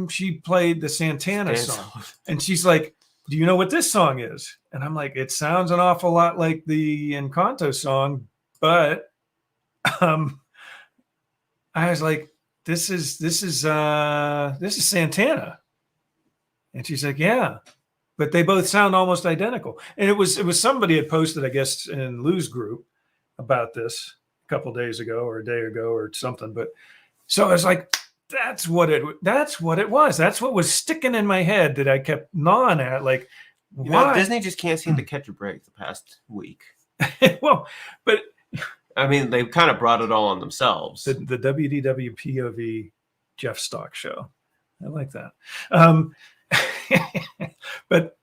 Speaker 1: she played the Santana song, and she's like, do you know what this song is? And I'm like, it sounds an awful lot like the Encanto song, but I was like, this is Santana. And she's like, yeah, but they both sound almost identical. And it was somebody had posted, I guess, in Lou's group about this a couple of days ago or a day ago or something. But so I was like, that's what it was. That's what was sticking in my head that I kept gnawing at. Like, why?
Speaker 2: Disney just can't seem to catch a break the past week.
Speaker 1: Well, but
Speaker 2: I mean, they've kind of brought it all on themselves.
Speaker 1: The WDWpov Jeff Stock show. I like that. But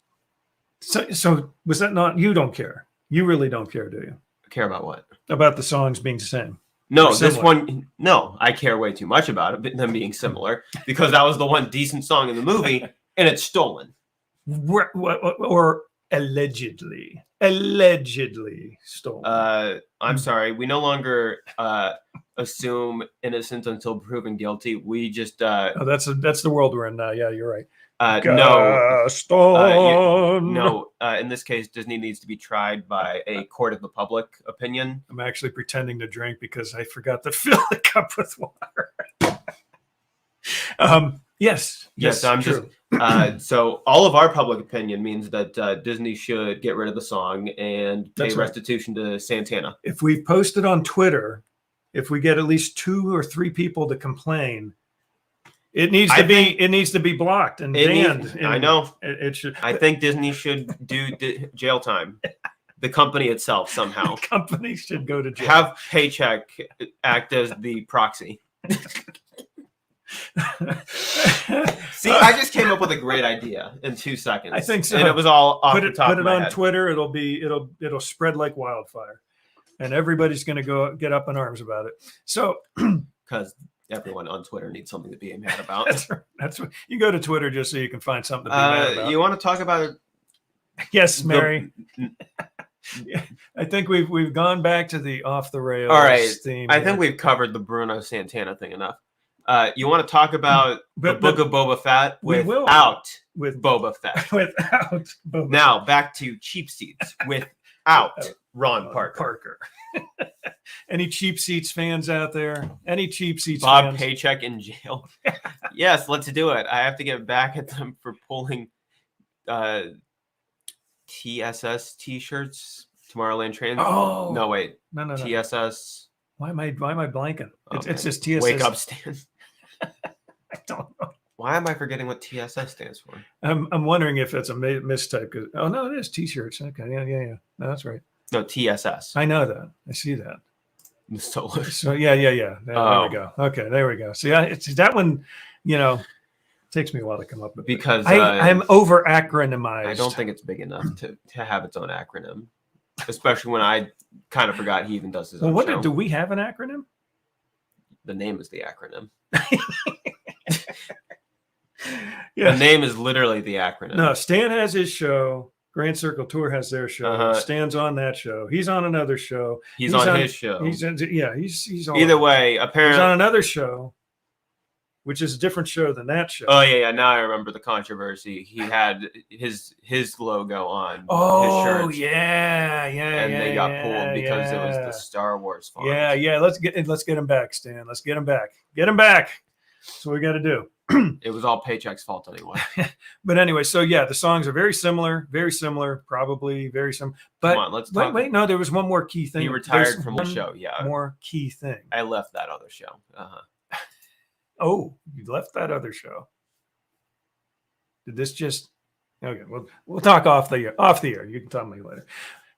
Speaker 1: so was that not? You don't care. You really don't care, do you?
Speaker 2: Care about what?
Speaker 1: About the songs being the same.
Speaker 2: No, this one. No, I care way too much about it, but them being similar because that was the one decent song in the movie, and it's stolen.
Speaker 1: Or allegedly stolen.
Speaker 2: I'm sorry. We no longer assume innocent until proven guilty. We just.
Speaker 1: That's the world we're in now. Yeah, you're right.
Speaker 2: No. In this case, Disney needs to be tried by a court of the public opinion.
Speaker 1: I'm actually pretending to drink because I forgot to fill the cup with water. Yes.
Speaker 2: I'm
Speaker 1: true.
Speaker 2: So all of our public opinion means that Disney should get rid of the song and pay
Speaker 1: That's right.
Speaker 2: restitution to Santana.
Speaker 1: If we post it on Twitter, if we get at least 2 or 3 people to complain, it needs to be blocked and banned.
Speaker 2: I know.
Speaker 1: It should.
Speaker 2: I think Disney should do jail time. The company itself somehow.
Speaker 1: The company should go to jail.
Speaker 2: Have Paycheck act as the proxy. See, I just came up with a great idea in 2 seconds.
Speaker 1: I think so.
Speaker 2: And it was all off the top
Speaker 1: Put
Speaker 2: of
Speaker 1: it
Speaker 2: my
Speaker 1: on
Speaker 2: head.
Speaker 1: Twitter. It'll spread like wildfire, and everybody's going to go get up in arms about it. So,
Speaker 2: because everyone on Twitter needs something to be mad about.
Speaker 1: that's what you go to Twitter just so you can find something to be mad about.
Speaker 2: You want to talk about it?
Speaker 1: Yes, Mary. Yeah, I think we've gone back to the off the rails.
Speaker 2: All right.
Speaker 1: Theme
Speaker 2: I
Speaker 1: here.
Speaker 2: think we've covered the Bruno Santana thing enough. You want to talk about the Book of Boba Fett without Boba Fett?
Speaker 1: Without Boba.
Speaker 2: Now back to cheap seats without Ron Parker.
Speaker 1: Any cheap seats fans out there? Any cheap seats
Speaker 2: Bob
Speaker 1: fans?
Speaker 2: Paycheck in jail. Yes, let's do it. I have to get back at them for pulling TSS T-shirts. Tomorrowland Train.
Speaker 1: Oh
Speaker 2: no, wait.
Speaker 1: No.
Speaker 2: TSS.
Speaker 1: Why am I blanking?
Speaker 2: Okay.
Speaker 1: It's just TSS.
Speaker 2: Wake up stand.
Speaker 1: I don't know.
Speaker 2: Why am I forgetting what TSS stands for?
Speaker 1: I'm wondering if it's a mistype. Oh no, it is T-shirts. Okay, yeah. No, that's right.
Speaker 2: No, TSS.
Speaker 1: I know that. I see that. So yeah. There we go. Okay, there we go. See, it's that one. Takes me a while to come up with
Speaker 2: because
Speaker 1: I'm over acronymized.
Speaker 2: I don't think it's big enough to have its own acronym, especially when I kind of forgot he even does his own show.
Speaker 1: Do we have an acronym?
Speaker 2: The name is the acronym.
Speaker 1: Yeah.
Speaker 2: The name is literally the acronym.
Speaker 1: No, Stan has his show. Grand Circle Tour has their show. Stan's on that show. He's on another show.
Speaker 2: He's on his show.
Speaker 1: He's on,
Speaker 2: either way. Apparently,
Speaker 1: he's on another show, which is a different show than that show.
Speaker 2: Oh yeah. Now I remember the controversy. He had his logo on.
Speaker 1: Oh
Speaker 2: his shirt,
Speaker 1: yeah.
Speaker 2: And they got pulled because it was the Star Wars font.
Speaker 1: Yeah. Let's get him back, Stan. Let's get him back. Get him back. That's what we got to do.
Speaker 2: It was all Paycheck's fault anyway.
Speaker 1: But anyway, so yeah, the songs are very similar, probably very similar. But
Speaker 2: come on, let's talk.
Speaker 1: Wait, no, there was one more key thing.
Speaker 2: He retired from the show. Yeah,
Speaker 1: more key thing.
Speaker 2: I left that other show.
Speaker 1: Oh, you left that other show. Did this just? Okay, we'll talk off the air. You can tell me later.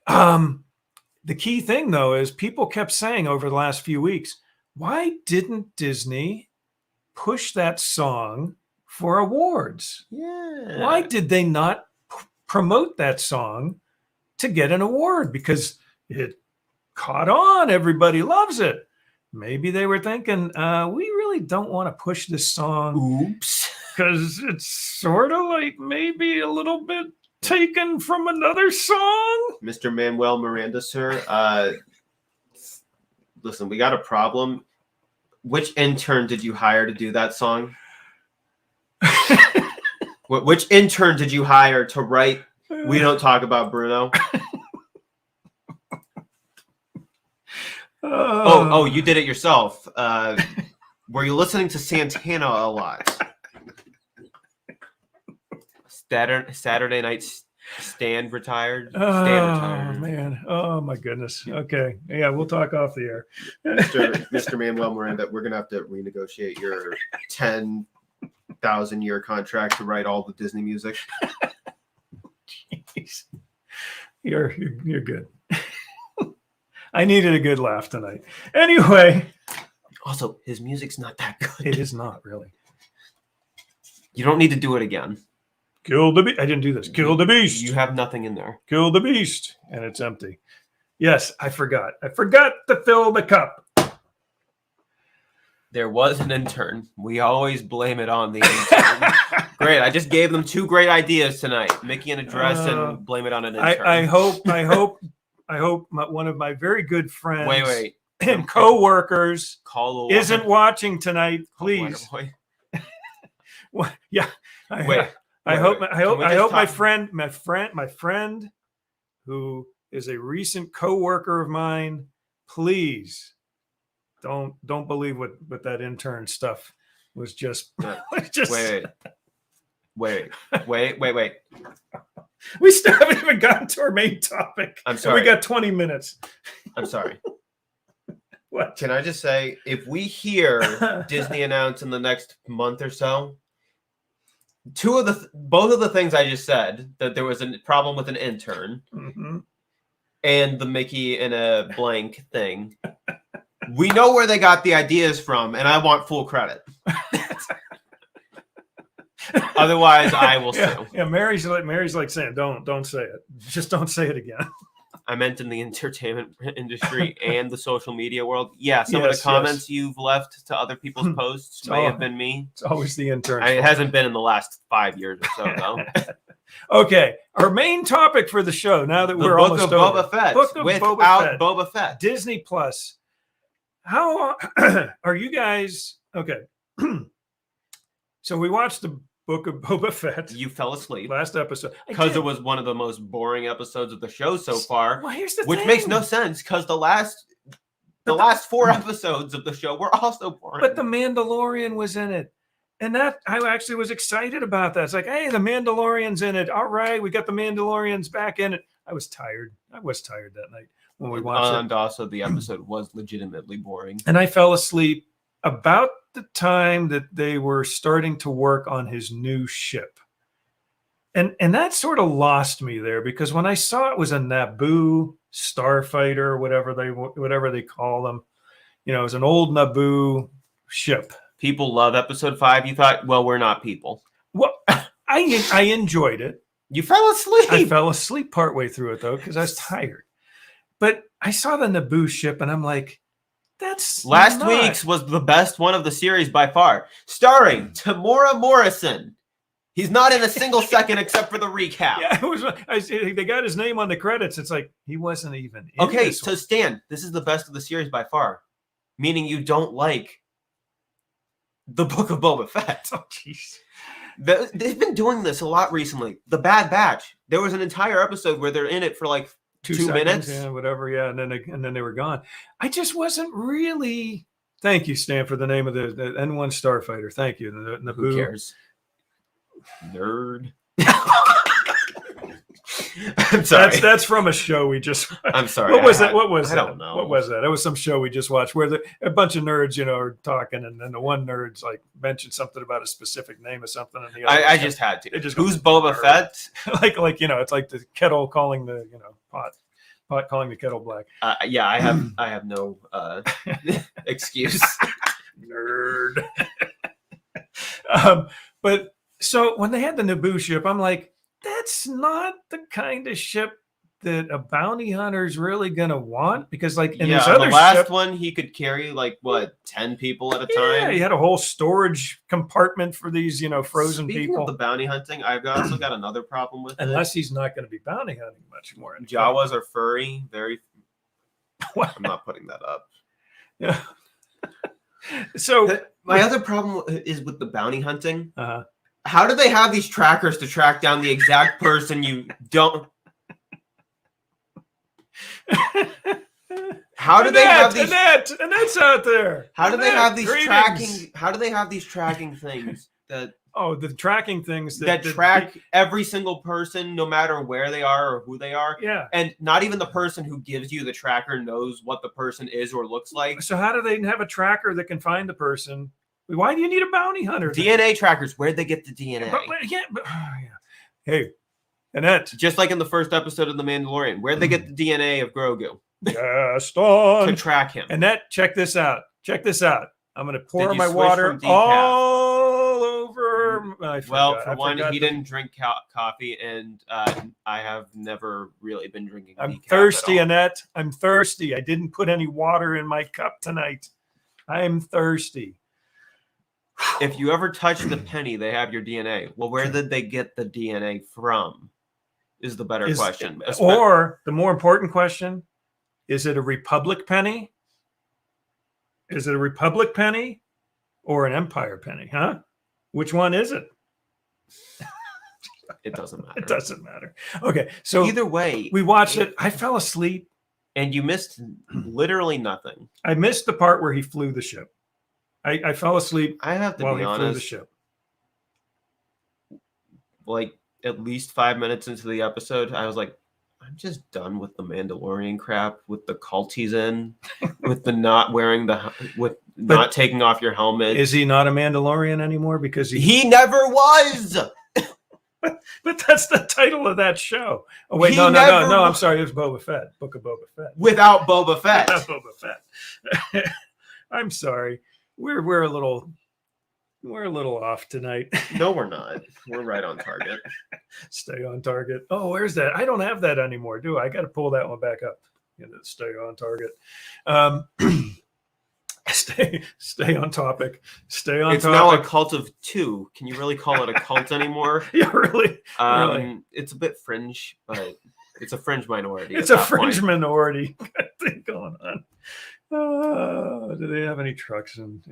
Speaker 1: The key thing though is people kept saying over the last few weeks, why didn't Disney push that song for awards?
Speaker 2: Yeah.
Speaker 1: Why did they not promote that song to get an award? Because it caught on. Everybody loves it. Maybe they were thinking, we really don't want to push this song.
Speaker 2: Oops.
Speaker 1: Because it's sort of like maybe a little bit taken from another song.
Speaker 2: Mr. Manuel Miranda, sir. Listen, we got a problem. Which intern did you hire to do that song? Which intern did you hire to write We Don't Talk About Bruno? Oh, you did it yourself. Were you listening to Santana a lot? Saturday Night Stand retired.
Speaker 1: Oh, man. Oh, my goodness. Okay. Yeah, we'll talk off the air.
Speaker 2: Mr. Manuel Miranda, we're going to have to renegotiate your 10,000-year contract to write all the Disney music.
Speaker 1: Jeez. You're good. I needed a good laugh tonight. Anyway.
Speaker 2: Also, his music's not that good.
Speaker 1: It is not, really.
Speaker 2: You don't need to do it again.
Speaker 1: Kill the beast. I didn't do this. Kill the beast.
Speaker 2: You have nothing in there.
Speaker 1: Kill the beast. And it's empty. Yes, I forgot. I forgot to fill the cup.
Speaker 2: There was an intern. We always blame it on the intern. Great. I just gave them 2 great ideas tonight. Mickey in a dress and blame it on an intern.
Speaker 1: I hope one of my very good friends
Speaker 2: wait.
Speaker 1: and co-workers
Speaker 2: Call the
Speaker 1: isn't watching tonight, please. Well, yeah. I hope my friend who is a recent co-worker of mine, please don't believe what that intern stuff was just.
Speaker 2: Wait. Wait.
Speaker 1: We still haven't even gotten to our main topic.
Speaker 2: I'm
Speaker 1: And
Speaker 2: sorry.
Speaker 1: we got 20 minutes.
Speaker 2: I'm sorry.
Speaker 1: What?
Speaker 2: Can I just say, if we hear Disney announce in the next month or so, both of the things I just said, that there was a problem with an intern
Speaker 1: Mm-hmm.
Speaker 2: and the Mickey in a blank thing, we know where they got the ideas from, and I want full credit. Otherwise, I will sue.
Speaker 1: Yeah, Mary's like saying, don't say it. Just don't say it again.
Speaker 2: I meant in the entertainment industry and the social media world. Yeah, some of the
Speaker 1: Yes,
Speaker 2: comments you've left to other people's posts may have been me.
Speaker 1: It's always the intern.
Speaker 2: It hasn't been in the last 5 years or so, though.
Speaker 1: Okay, our main topic for the show, now that
Speaker 2: The
Speaker 1: we're
Speaker 2: Book
Speaker 1: almost
Speaker 2: of
Speaker 1: over.
Speaker 2: Boba Fett.
Speaker 1: Book of
Speaker 2: without
Speaker 1: Boba Fett.
Speaker 2: Boba Fett.
Speaker 1: Disney Plus. How are you guys? Okay. So we watched the Book of Boba Fett
Speaker 2: You fell asleep
Speaker 1: last episode.
Speaker 2: because it was one of the most boring episodes of the show so far,
Speaker 1: Well, here's the
Speaker 2: which
Speaker 1: thing.
Speaker 2: makes no sense because the last 4 episodes of the show were also boring.
Speaker 1: But the Mandalorian was in it. And that I actually was excited about that. It's like, hey, the Mandalorian's in it. All right, we got the Mandalorians back in it. I was tired. That night when we watched it.
Speaker 2: And also the episode was legitimately boring.
Speaker 1: And I fell asleep about the time that they were starting to work on his new ship. And that sort of lost me there, because when I saw it was a Naboo starfighter, whatever they call them, it was an old Naboo ship.
Speaker 2: People love episode 5. You thought, well, we're not people.
Speaker 1: Well, I enjoyed it.
Speaker 2: You fell asleep.
Speaker 1: I fell asleep partway through it, though, because I was tired. But I saw the Naboo ship, and I'm like, that's
Speaker 2: Last week's was the best one of the series by far, starring Tamora Morrison. He's not in a single second except for the recap.
Speaker 1: Yeah, they got his name on the credits. It's like he wasn't even in
Speaker 2: Okay,
Speaker 1: this
Speaker 2: so
Speaker 1: one.
Speaker 2: Stan, this is the best of the series by far, meaning you don't like the Book of Boba Fett.
Speaker 1: Oh, jeez.
Speaker 2: They've been doing this a lot recently. The Bad Batch. There was an entire episode where they're in it for like 2
Speaker 1: seconds,
Speaker 2: minutes.
Speaker 1: yeah, whatever, yeah, and then they were gone. I just wasn't really. Thank you, Stan, for the name of the N1 Starfighter. Thank you. The Naboo.
Speaker 2: Who cares? Nerd. I'm sorry.
Speaker 1: That's from a show we just.
Speaker 2: I'm sorry.
Speaker 1: What was that? What was
Speaker 2: I
Speaker 1: that?
Speaker 2: don't know.
Speaker 1: What was that? It was some show we just watched where a bunch of nerds, are talking, and then the one nerd's like mentioned something about a specific name or something, and the other
Speaker 2: I just had to.
Speaker 1: just
Speaker 2: Who's
Speaker 1: go,
Speaker 2: Boba Fett?
Speaker 1: like it's like the kettle calling the pot calling the kettle black.
Speaker 2: Yeah, I have no excuse.
Speaker 1: Nerd. But so when they had the Naboo ship, I'm like, that's not the kind of ship that a bounty hunter's really gonna want, because like in his other
Speaker 2: the last
Speaker 1: ship,
Speaker 2: one he could carry like 10 people at a
Speaker 1: yeah,
Speaker 2: time.
Speaker 1: he had a whole storage compartment for these frozen
Speaker 2: Speaking
Speaker 1: people.
Speaker 2: of the bounty hunting, I've also got another problem with
Speaker 1: Unless he's not going to be bounty hunting much more.
Speaker 2: it. Jawas are furry, very.
Speaker 1: What?
Speaker 2: I'm not putting that up.
Speaker 1: Yeah. So
Speaker 2: My other problem is with the bounty hunting.
Speaker 1: uh
Speaker 2: How do they have these trackers to track down the exact person you don't? How do they have these?
Speaker 1: Annette's out there.
Speaker 2: How do they have these
Speaker 1: Greetings.
Speaker 2: tracking? How do they have these tracking things that
Speaker 1: The tracking things
Speaker 2: that track every single person, no matter where they are or who they are?
Speaker 1: Yeah.
Speaker 2: And not even the person who gives you the tracker knows what the person is or looks like.
Speaker 1: So how do they have a tracker that can find the person? Why do you need a bounty hunter?
Speaker 2: DNA trackers. Where'd they get the DNA?
Speaker 1: Yeah. Hey, Annette.
Speaker 2: Just like in the first episode of The Mandalorian, where'd they get the DNA of Grogu to
Speaker 1: Gaston.
Speaker 2: track him?
Speaker 1: Annette, check this out. I'm going to pour
Speaker 2: Did you
Speaker 1: my
Speaker 2: switch
Speaker 1: water
Speaker 2: from decaf?
Speaker 1: all over.
Speaker 2: Well, for one, he didn't drink coffee, and I have never really been drinking.
Speaker 1: I'm
Speaker 2: decaf
Speaker 1: thirsty,
Speaker 2: at all.
Speaker 1: Annette. I'm thirsty. I didn't put any water in my cup tonight. I'm thirsty.
Speaker 2: If you ever touch the penny, they have your DNA. Well, where did they get the DNA from? Is the better question.
Speaker 1: Or the more important question, is it a Republic penny? Is it a Republic penny or an Empire penny? Huh? Which one is it?
Speaker 2: It doesn't matter.
Speaker 1: It doesn't matter. Okay, so
Speaker 2: Either way,
Speaker 1: we watched it. I fell asleep.
Speaker 2: and you missed literally nothing.
Speaker 1: I missed the part where he flew the ship. I fell asleep
Speaker 2: I have to
Speaker 1: while
Speaker 2: be
Speaker 1: he flew the
Speaker 2: honest.
Speaker 1: ship.
Speaker 2: like at least 5 minutes into the episode, I was like, I'm just done with the Mandalorian crap, with the cult he's in, with the not wearing not taking off your helmet.
Speaker 1: Is he not a Mandalorian anymore? Because
Speaker 2: he never was.
Speaker 1: But that's the title of that show. Oh wait, no, I'm sorry. It was Boba Fett, Book of Boba Fett.
Speaker 2: Without Boba Fett.
Speaker 1: Without Boba Fett. I'm sorry. We're a little off tonight.
Speaker 2: No, we're not. We're right on target.
Speaker 1: Stay on target. Oh, where's that? I don't have that anymore, do I? I got to pull that one back up. Stay on target. Stay on topic. Stay on
Speaker 2: it's
Speaker 1: topic.
Speaker 2: Now a cult of two. Can you really call it a cult anymore?
Speaker 1: Yeah, really.
Speaker 2: It's a bit fringe, but it's a fringe minority.
Speaker 1: It's a fringe minority thing going on. Do they have any trucks in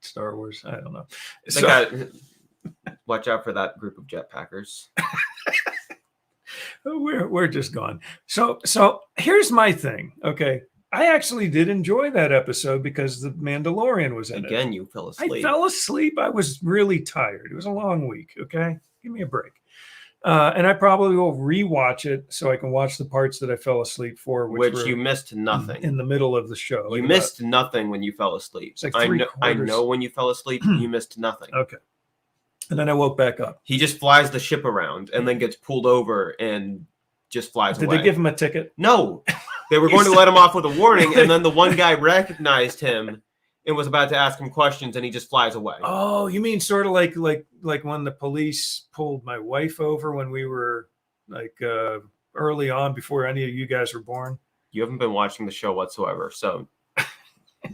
Speaker 1: Star Wars? I don't know.
Speaker 2: Watch out for that group of jetpackers.
Speaker 1: We're just gone. So here's my thing. Okay. I actually did enjoy that episode because the Mandalorian was in it.
Speaker 2: Again, you fell asleep.
Speaker 1: I fell asleep. I was really tired. It was a long week. Okay. Give me a break. And I probably will rewatch it so I can watch the parts that I fell asleep for,
Speaker 2: which you missed nothing
Speaker 1: in the middle of the show.
Speaker 2: You missed nothing when you fell asleep.
Speaker 1: It's like
Speaker 2: I know when you fell asleep, you missed nothing.
Speaker 1: Okay. And then I woke back up.
Speaker 2: He just flies the ship around and then gets pulled over and just flies away.
Speaker 1: Did they give him a ticket?
Speaker 2: No. They were going to let him off with a warning, and then the one guy recognized him and was about to ask him questions, and he just flies away.
Speaker 1: Oh, you mean sort of like when the police pulled my wife over when we were early on before any of you guys were born?
Speaker 2: You haven't been watching the show whatsoever, so.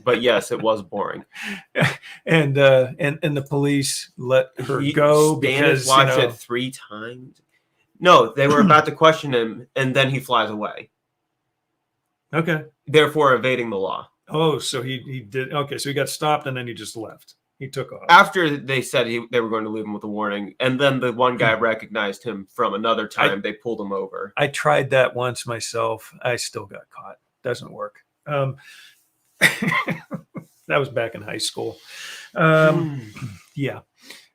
Speaker 2: But yes, it was boring.
Speaker 1: And the police let her go because
Speaker 2: watched it 3 times. No, they were about to question him, and then he flies away.
Speaker 1: Okay.
Speaker 2: Therefore, evading the law.
Speaker 1: Oh, so he did. Okay, so he got stopped, and then he just left. He took off.
Speaker 2: After they said they were going to leave him with a warning, and then the one guy recognized him from another time, they pulled him over.
Speaker 1: I tried that once myself. I still got caught. Doesn't work. That was back in high school. Yeah.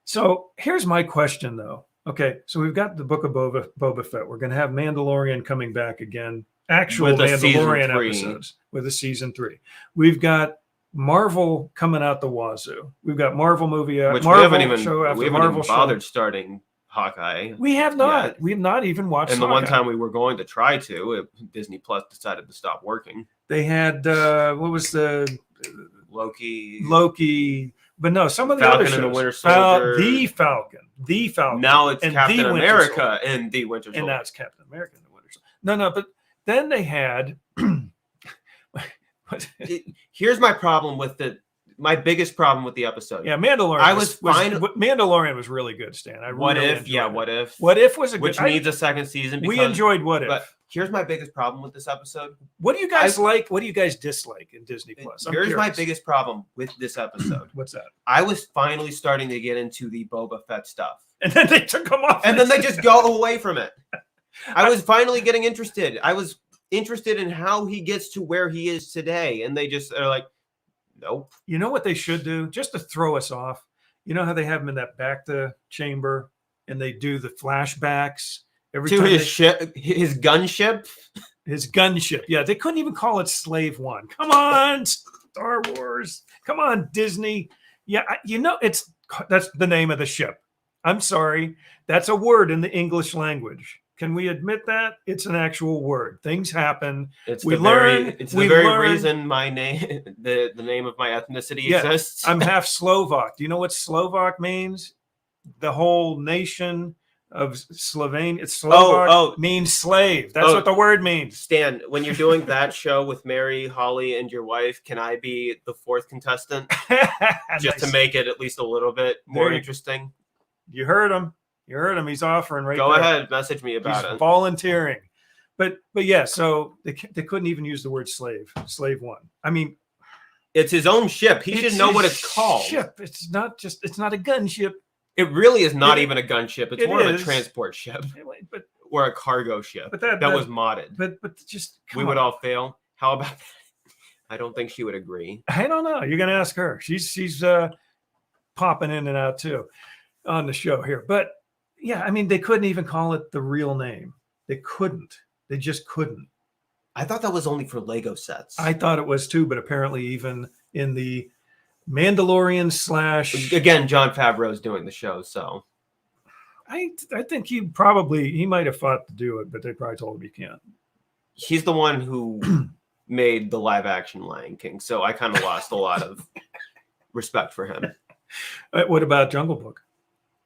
Speaker 1: So here's my question, though. Okay, so we've got the Book of Boba Fett. We're going to have Mandalorian coming back again. Actual Mandalorian episodes with a season 3. We've got Marvel coming out the wazoo. We've got Marvel movie.
Speaker 2: Which
Speaker 1: Marvel
Speaker 2: we haven't
Speaker 1: show after
Speaker 2: even
Speaker 1: Marvel
Speaker 2: bothered
Speaker 1: show.
Speaker 2: starting Hawkeye.
Speaker 1: We have not.
Speaker 2: Yet.
Speaker 1: We have not even watched.
Speaker 2: And the
Speaker 1: Hawkeye.
Speaker 2: one time we were going to try to, Disney Plus decided to stop working.
Speaker 1: They had what was the
Speaker 2: Loki,
Speaker 1: but no, some of the
Speaker 2: Falcon
Speaker 1: other shows.
Speaker 2: and the Winter Soldier.
Speaker 1: The Falcon.
Speaker 2: Now it's
Speaker 1: and
Speaker 2: Captain
Speaker 1: the
Speaker 2: America and the Winter Soldier.
Speaker 1: And that's Captain America and the Winter Soldier. No, but then they had.
Speaker 2: Here's my problem with my biggest problem with the episode.
Speaker 1: Yeah, Mandalorian. Mandalorian was really good, Stan.
Speaker 2: What if?
Speaker 1: What if was a
Speaker 2: which
Speaker 1: good,
Speaker 2: needs a second season.
Speaker 1: We enjoyed What If.
Speaker 2: But here's my biggest problem with this episode.
Speaker 1: What do you guys like? What do you guys dislike in Disney Plus?
Speaker 2: Here's my biggest problem with this episode.
Speaker 1: What's that?
Speaker 2: I was finally starting to get into the Boba Fett stuff,
Speaker 1: and then they took them off,
Speaker 2: and then they just go away from it. I was finally getting interested. I was interested in how he gets to where he is today, and they just are like, nope.
Speaker 1: You know what they should do just to throw us off? You know how they have him in that bacta chamber and they do the flashbacks every
Speaker 2: to
Speaker 1: time
Speaker 2: his gunship?
Speaker 1: His gunship. Yeah, they couldn't even call it Slave One. Come on, Star Wars. Come on, Disney. Yeah, that's the name of the ship. I'm sorry. That's a word in the English language. Can we admit that? It's an actual word. Things happen.
Speaker 2: It's the very reason my name, the name of my ethnicity exists.
Speaker 1: I'm half Slovak. Do you know what Slovak means? The whole nation of Slovenia. It's Slovak means slave. That's what the word means.
Speaker 2: Stan, when you're doing that show with Mary, Holly, and your wife, can I be the 4th contestant? Just to make it at least a little bit more interesting.
Speaker 1: You heard him. You heard him. He's offering right
Speaker 2: Go
Speaker 1: there.
Speaker 2: ahead. Message me about it.
Speaker 1: Volunteering. But yeah, so they couldn't even use the word slave. Slave One. I mean,
Speaker 2: it's his own ship. He should know what it's called.
Speaker 1: Ship. It's not a gunship.
Speaker 2: It really is not even a gunship. It's more of a transport ship.
Speaker 1: But
Speaker 2: or a cargo ship.
Speaker 1: But
Speaker 2: that was modded.
Speaker 1: But just
Speaker 2: we would all fail. How about that? I don't think she would agree.
Speaker 1: I don't know. You're gonna ask her. She's popping in and out too on the show here. But Yeah, I mean, they couldn't even call it the real name. They couldn't. They just couldn't.
Speaker 2: I thought that was only for Lego sets.
Speaker 1: I thought it was too, but apparently even in the Mandalorian /
Speaker 2: Again, Jon Favreau's doing the show, so
Speaker 1: I think he might have fought to do it, but they probably told him he can't.
Speaker 2: he's the one who made the live action Lion King, so I kind of lost a lot of respect for him.
Speaker 1: What about Jungle Book?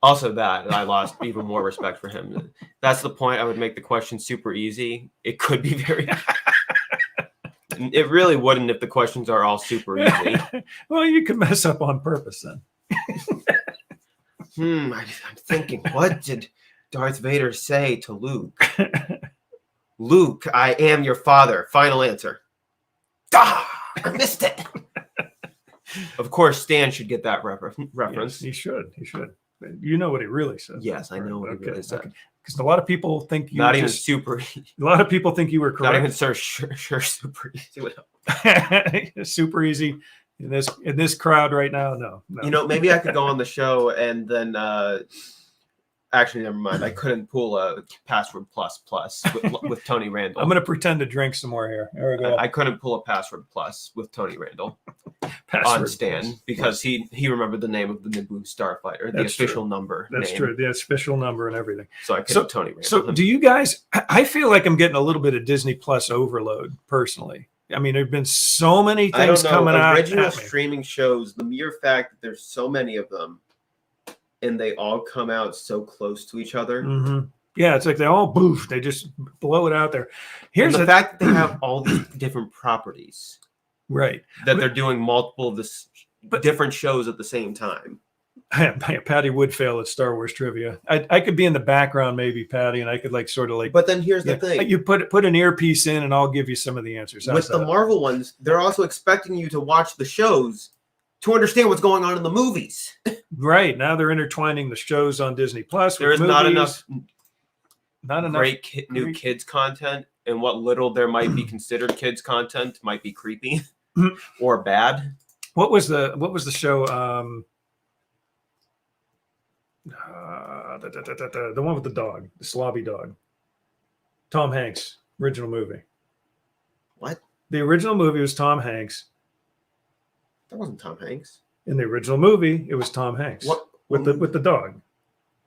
Speaker 2: Also, that I lost even more respect for him. That's the point. I would make the question super easy. It could be very. It really wouldn't if the questions are all super easy.
Speaker 1: Well, you could mess up on purpose then.
Speaker 2: I'm thinking, what did Darth Vader say to Luke? Luke, I am your father. Final answer. Ah, I missed it. Of course, Stan should get that reference.
Speaker 1: Yes, he should. You know what he really said.
Speaker 2: Yes, I know what he really said.
Speaker 1: Because a lot of people think you
Speaker 2: not even super.
Speaker 1: A lot of people think you were correct.
Speaker 2: Not even sure super easy.
Speaker 1: Super easy in this crowd right now. No.
Speaker 2: You know, maybe I could go on the show and then. Actually, never mind. I couldn't pull a password plus with Tony Randall.
Speaker 1: I'm going to pretend to drink some more here. There we go.
Speaker 2: I couldn't pull a password plus with Tony Randall
Speaker 1: Password
Speaker 2: on Stan
Speaker 1: plus.
Speaker 2: Because he remembered the name of the Naboo starfighter, the
Speaker 1: That's
Speaker 2: official
Speaker 1: true.
Speaker 2: number.
Speaker 1: That's
Speaker 2: name.
Speaker 1: true. The official number and everything.
Speaker 2: So I couldn't Tony Randall.
Speaker 1: So do you guys? I feel like I'm getting a little bit of Disney Plus overload personally. I mean, there've been so many things coming out.
Speaker 2: Original streaming shows. The mere fact that there's so many of them. And they all come out so close to each other.
Speaker 1: Mm-hmm. Yeah, it's like they all boof. They just blow it out there. Here's
Speaker 2: the fact that they have all these different properties,
Speaker 1: right?
Speaker 2: That they're doing multiple of different shows at the same time.
Speaker 1: Patty would fail at Star Wars trivia. I could be in the background, maybe Patty, and I could sort of.
Speaker 2: But then here's the thing:
Speaker 1: you put an earpiece in, and I'll give you some of the answers.
Speaker 2: With the Marvel ones, they're also expecting you to watch the shows to understand what's going on in the movies.
Speaker 1: Right. Now they're intertwining the shows on Disney Plus.
Speaker 2: There is not enough
Speaker 1: great
Speaker 2: new kids content, and what little there might be considered kids content might be creepy or bad.
Speaker 1: What was the show? The one with the dog, the slobby dog. Tom Hanks, original movie.
Speaker 2: What?
Speaker 1: The original movie was Tom Hanks.
Speaker 2: That wasn't Tom Hanks.
Speaker 1: In the original movie, it was Tom Hanks.
Speaker 2: What?
Speaker 1: With the dog.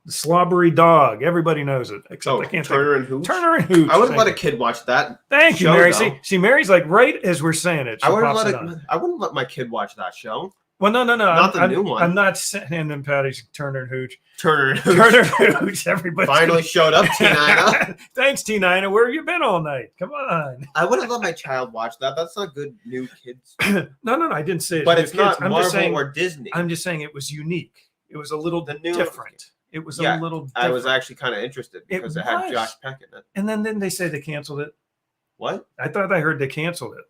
Speaker 1: The slobbery dog. Everybody knows it. Except I can't
Speaker 2: Turner and Hooch?
Speaker 1: Turner and Hooch.
Speaker 2: I wouldn't let a kid watch that.
Speaker 1: Thank you, Mary. See, Mary's like right as we're saying it.
Speaker 2: I wouldn't let my kid watch that show.
Speaker 1: Well, no.
Speaker 2: Not the new one.
Speaker 1: I'm not saying in Patty's Turner and Hooch.
Speaker 2: Turner and Hooch.
Speaker 1: Turner and Hooch. Everybody
Speaker 2: finally showed up, T9.
Speaker 1: Thanks, T9. Where have you been all night? Come on.
Speaker 2: I wouldn't let my child watch that. That's not good new kids.
Speaker 1: No. I didn't say it.
Speaker 2: But it's not Marvel or Disney.
Speaker 1: I'm just saying it was unique. It was a little different. It was a little different.
Speaker 2: I was actually kind of interested because it had Josh Peck in it.
Speaker 1: And then didn't they say they canceled it?
Speaker 2: What?
Speaker 1: I thought I heard they canceled it.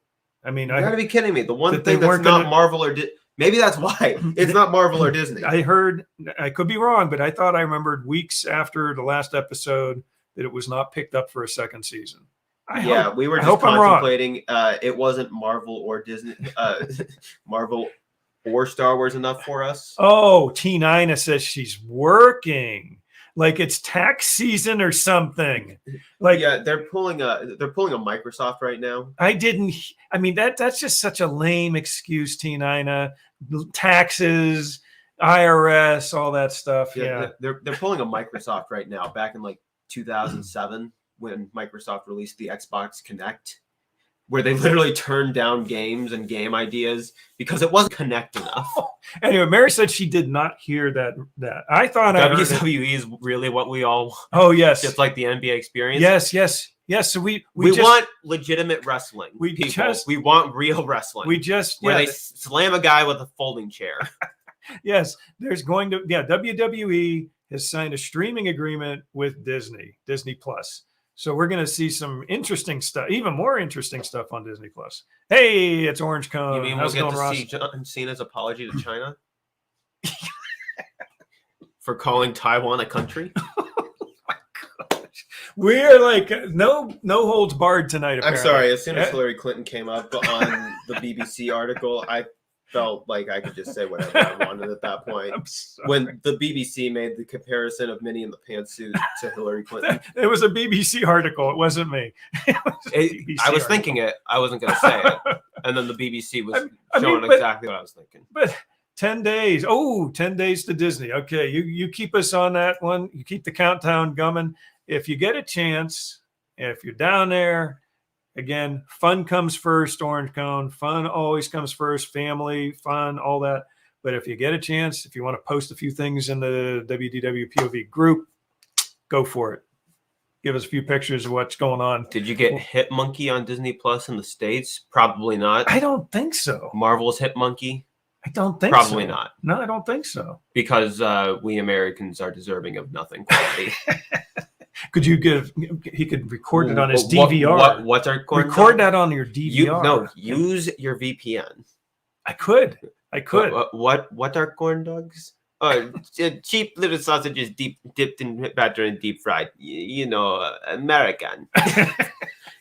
Speaker 1: I mean,
Speaker 2: you gotta be kidding me. The one thing that's not Marvel or maybe that's why it's not Marvel or Disney.
Speaker 1: I heard, I could be wrong, but I thought I remembered weeks after the last episode that it was not picked up for a second season.
Speaker 2: We were just contemplating. It wasn't Marvel or Disney, Marvel or Star Wars enough for us.
Speaker 1: Oh, T9 says she's working. Like it's tax season or something. Like
Speaker 2: they're pulling a Microsoft right now.
Speaker 1: I mean that's just such a lame excuse, T9. Taxes, IRS, all that stuff. Yeah.
Speaker 2: They're pulling a Microsoft right now. Back in 2007 when Microsoft released the Xbox Kinect, where they literally turned down games and game ideas because it wasn't Kinect enough.
Speaker 1: Anyway, Mary said she did not hear that. I thought
Speaker 2: WWE is really what we all.
Speaker 1: Oh yes,
Speaker 2: just like the NBA experience.
Speaker 1: Yes. So we
Speaker 2: want legitimate wrestling. We want real wrestling. Where they slam a guy with a folding chair.
Speaker 1: Yes, there's going to WWE has signed a streaming agreement with Disney Plus. So we're going to see some interesting stuff, even more interesting stuff on Disney Plus. Hey, it's Orange Cone.
Speaker 2: You mean we'll get to see John Cena's apology to China for calling Taiwan a country?
Speaker 1: Oh my gosh. We're no holds barred tonight. Apparently.
Speaker 2: I'm sorry. As soon as Hillary Clinton came up on the BBC article, I felt like I could just say whatever I wanted at that point.
Speaker 1: I'm sorry.
Speaker 2: When the BBC made the comparison of Minnie in the pantsuit to Hillary Clinton.
Speaker 1: It was a BBC article. It wasn't me. It was a BBC
Speaker 2: I was
Speaker 1: article.
Speaker 2: thinking it. I wasn't going to say it. And then the BBC was
Speaker 1: I mean,
Speaker 2: showing exactly what I was thinking.
Speaker 1: But 10 days. Oh, 10 days to Disney. Okay. You keep us on that one. You keep the countdown coming. If you get a chance, if you're down there, again, fun comes first, Orange Cone. Fun always comes first, family, fun, all that. But if you get a chance, if you want to post a few things in the WDWpov group, go for it. Give us a few pictures of what's going on.
Speaker 2: Did you get Hit Monkey on Disney Plus in the States? Probably not.
Speaker 1: I don't think so.
Speaker 2: Marvel's Hit Monkey?
Speaker 1: I don't think so.
Speaker 2: Probably not.
Speaker 1: No, I don't think so.
Speaker 2: Because we Americans are deserving of nothing quality.
Speaker 1: Could you give? He could record it on his DVR.
Speaker 2: What's our
Speaker 1: record that on your DVR?
Speaker 2: Use your VPN.
Speaker 1: I could.
Speaker 2: What are corn dogs? Cheap little sausages dipped in batter and deep fried. American.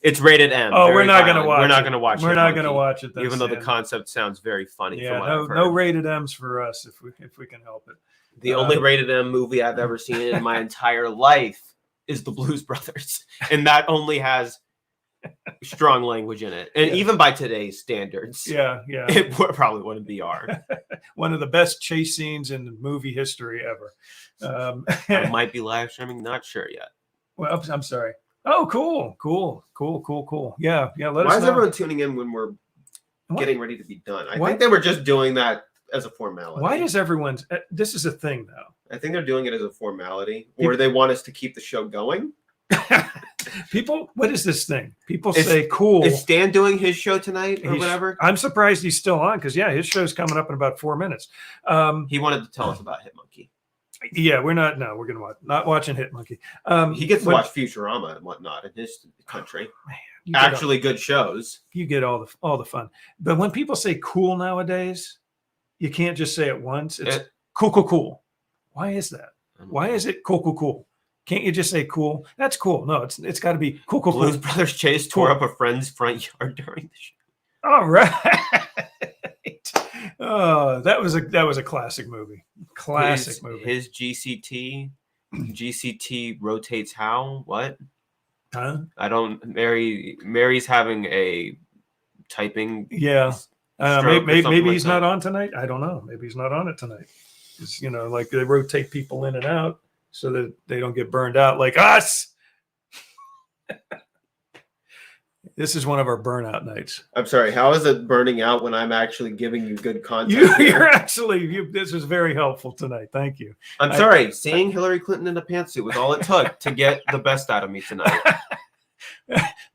Speaker 2: It's rated M.
Speaker 1: Oh, we're not going to watch.
Speaker 2: We're not going to watch.
Speaker 1: We're not going to watch it.
Speaker 2: Even though the concept sounds very funny.
Speaker 1: Yeah, no rated M's for us if we can help it.
Speaker 2: The only rated M movie I've ever seen in my entire life is The Blues Brothers, and that only has strong language in it. And even by today's standards, it probably wouldn't be R.
Speaker 1: One of the best chase scenes in movie history ever.
Speaker 2: I might be live streaming, not sure yet.
Speaker 1: Well, I'm sorry. Oh, cool. Yeah. Let us know.
Speaker 2: Why is everyone tuning in when we're getting ready to be done? I think they were just doing that as a formality.
Speaker 1: Why does everyone? This is a thing now.
Speaker 2: I think they're doing it as a formality, or they want us to keep the show going.
Speaker 1: People, what is this thing? People say cool.
Speaker 2: Is Stan doing his show tonight or whatever?
Speaker 1: I'm surprised he's still on because his show's coming up in about 4 minutes.
Speaker 2: He wanted to tell us about Hit Monkey.
Speaker 1: Yeah, we're gonna not watching Hit Monkey.
Speaker 2: He gets to watch Futurama and whatnot in his country. Man, actually, good shows.
Speaker 1: You get all the fun. But when people say cool nowadays, you can't just say it once. It's cool. Why is that? Why is it cool? Can't you just say cool? That's cool. No, it's got to be cool.
Speaker 2: Blues Brothers Chase tore up a friend's front yard during the show.
Speaker 1: All right. Oh, that was a classic movie. Movie.
Speaker 2: His GCT rotates how? What?
Speaker 1: Huh?
Speaker 2: I don't. Mary's having a typing.
Speaker 1: Yeah. Maybe he's not on tonight. I don't know. Maybe he's not on it tonight. It's, like they rotate people in and out so that they don't get burned out like us. This is one of our burnout nights.
Speaker 2: I'm sorry. How is it burning out when I'm actually giving you good content?
Speaker 1: This was very helpful tonight. Thank you.
Speaker 2: I'm sorry. Seeing Hillary Clinton in a pantsuit was all it took to get the best out of me tonight.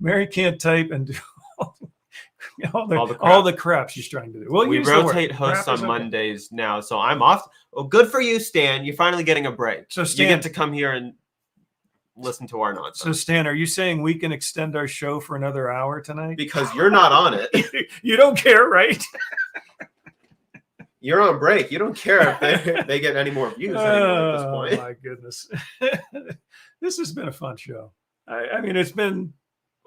Speaker 1: Mary can't type and do all the crap she's trying to do. Well,
Speaker 2: we rotate hosts on Mondays now, so I'm off. Well, good for you, Stan. You're finally getting a break. So Stan, you get to come here and listen to our nonsense.
Speaker 1: So Stan, are you saying we can extend our show for another hour tonight?
Speaker 2: Because you're not on it.
Speaker 1: You don't care, right?
Speaker 2: You're on break. You don't care if they get any more views anymore at this point.
Speaker 1: Oh my goodness. This has been a fun show. I mean, it's been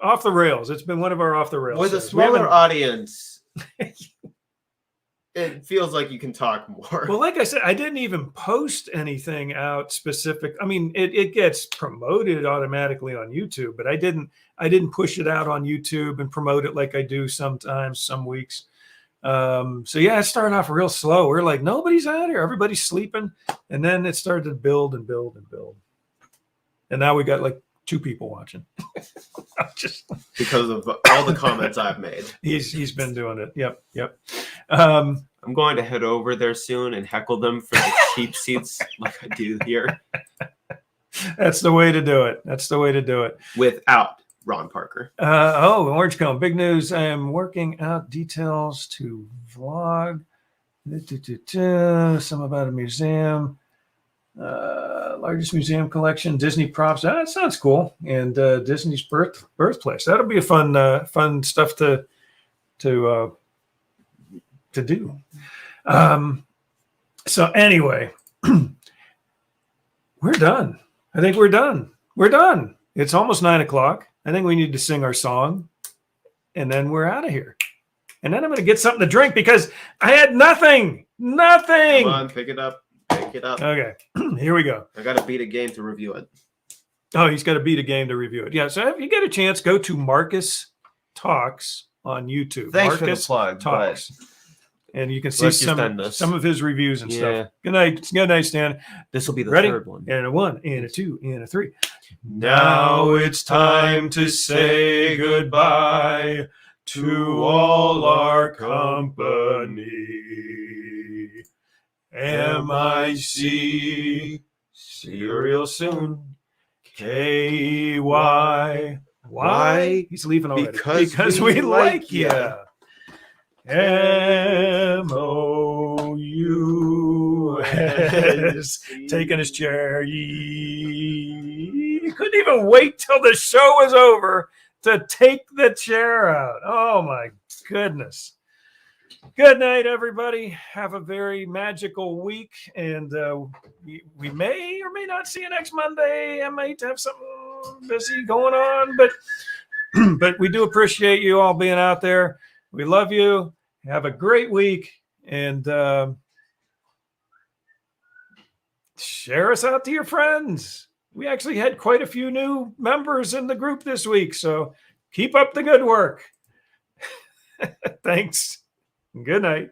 Speaker 1: off the rails. It's been one of our off the rails.
Speaker 2: With a smaller audience, it feels like you can talk more.
Speaker 1: Well, like I said, I didn't even post anything out specific. I mean, it gets promoted automatically on YouTube, but I didn't push it out on YouTube and promote it like I do sometimes, some weeks. So yeah, it started off real slow. We're like, nobody's out here. Everybody's sleeping. And then it started to build and build and build. And now we got like 2 people watching.
Speaker 2: Because of all the comments I've made.
Speaker 1: He's been doing it. Yep.
Speaker 2: I'm going to head over there soon and heckle them for the cheap seats like I do here.
Speaker 1: That's the way to do it.
Speaker 2: Without Ron Parker.
Speaker 1: Orange Cone. Big news. I am working out details to vlog. Some about a museum. Largest museum collection, Disney props. That sounds cool. And Disney's birthplace. That'll be a fun stuff to do. So anyway, we're done. I think we're done. It's almost 9:00. I think we need to sing our song, and then we're out of here. and then I'm going to get something to drink because I had nothing. Nothing.
Speaker 2: Come on, pick it up. Pick it up.
Speaker 1: Okay, here we go.
Speaker 2: I got to beat a game to review it.
Speaker 1: Oh, he's got to beat a game to review it. Yeah, so if you get a chance, go to Marcus Talks on YouTube.
Speaker 2: Thanks
Speaker 1: Marcus
Speaker 2: for the plug.
Speaker 1: Talks. And you can see
Speaker 2: Let's just end this.
Speaker 1: some of his reviews and
Speaker 2: Yeah.
Speaker 1: stuff. Good night. Good night, Stan.
Speaker 2: This will be the
Speaker 1: Ready?
Speaker 2: third one.
Speaker 1: And a 1, and a 2, and a 3.
Speaker 2: Now it's time to say goodbye to all our company. MIC. See you real soon. KY. Why?
Speaker 1: He's leaving already.
Speaker 2: Because
Speaker 1: we
Speaker 2: we
Speaker 1: like
Speaker 2: like
Speaker 1: you.
Speaker 2: ya.
Speaker 1: MOUS. Taking his chair. He couldn't even wait till the show was over to take the chair out. Oh my goodness. Good night, everybody. Have a very magical week, and we may or may not see you next Monday. I might have something busy going on, but we do appreciate you all being out there. We love you. Have a great week, and share us out to your friends. We actually had quite a few new members in the group this week, so keep up the good work. Thanks. Good night.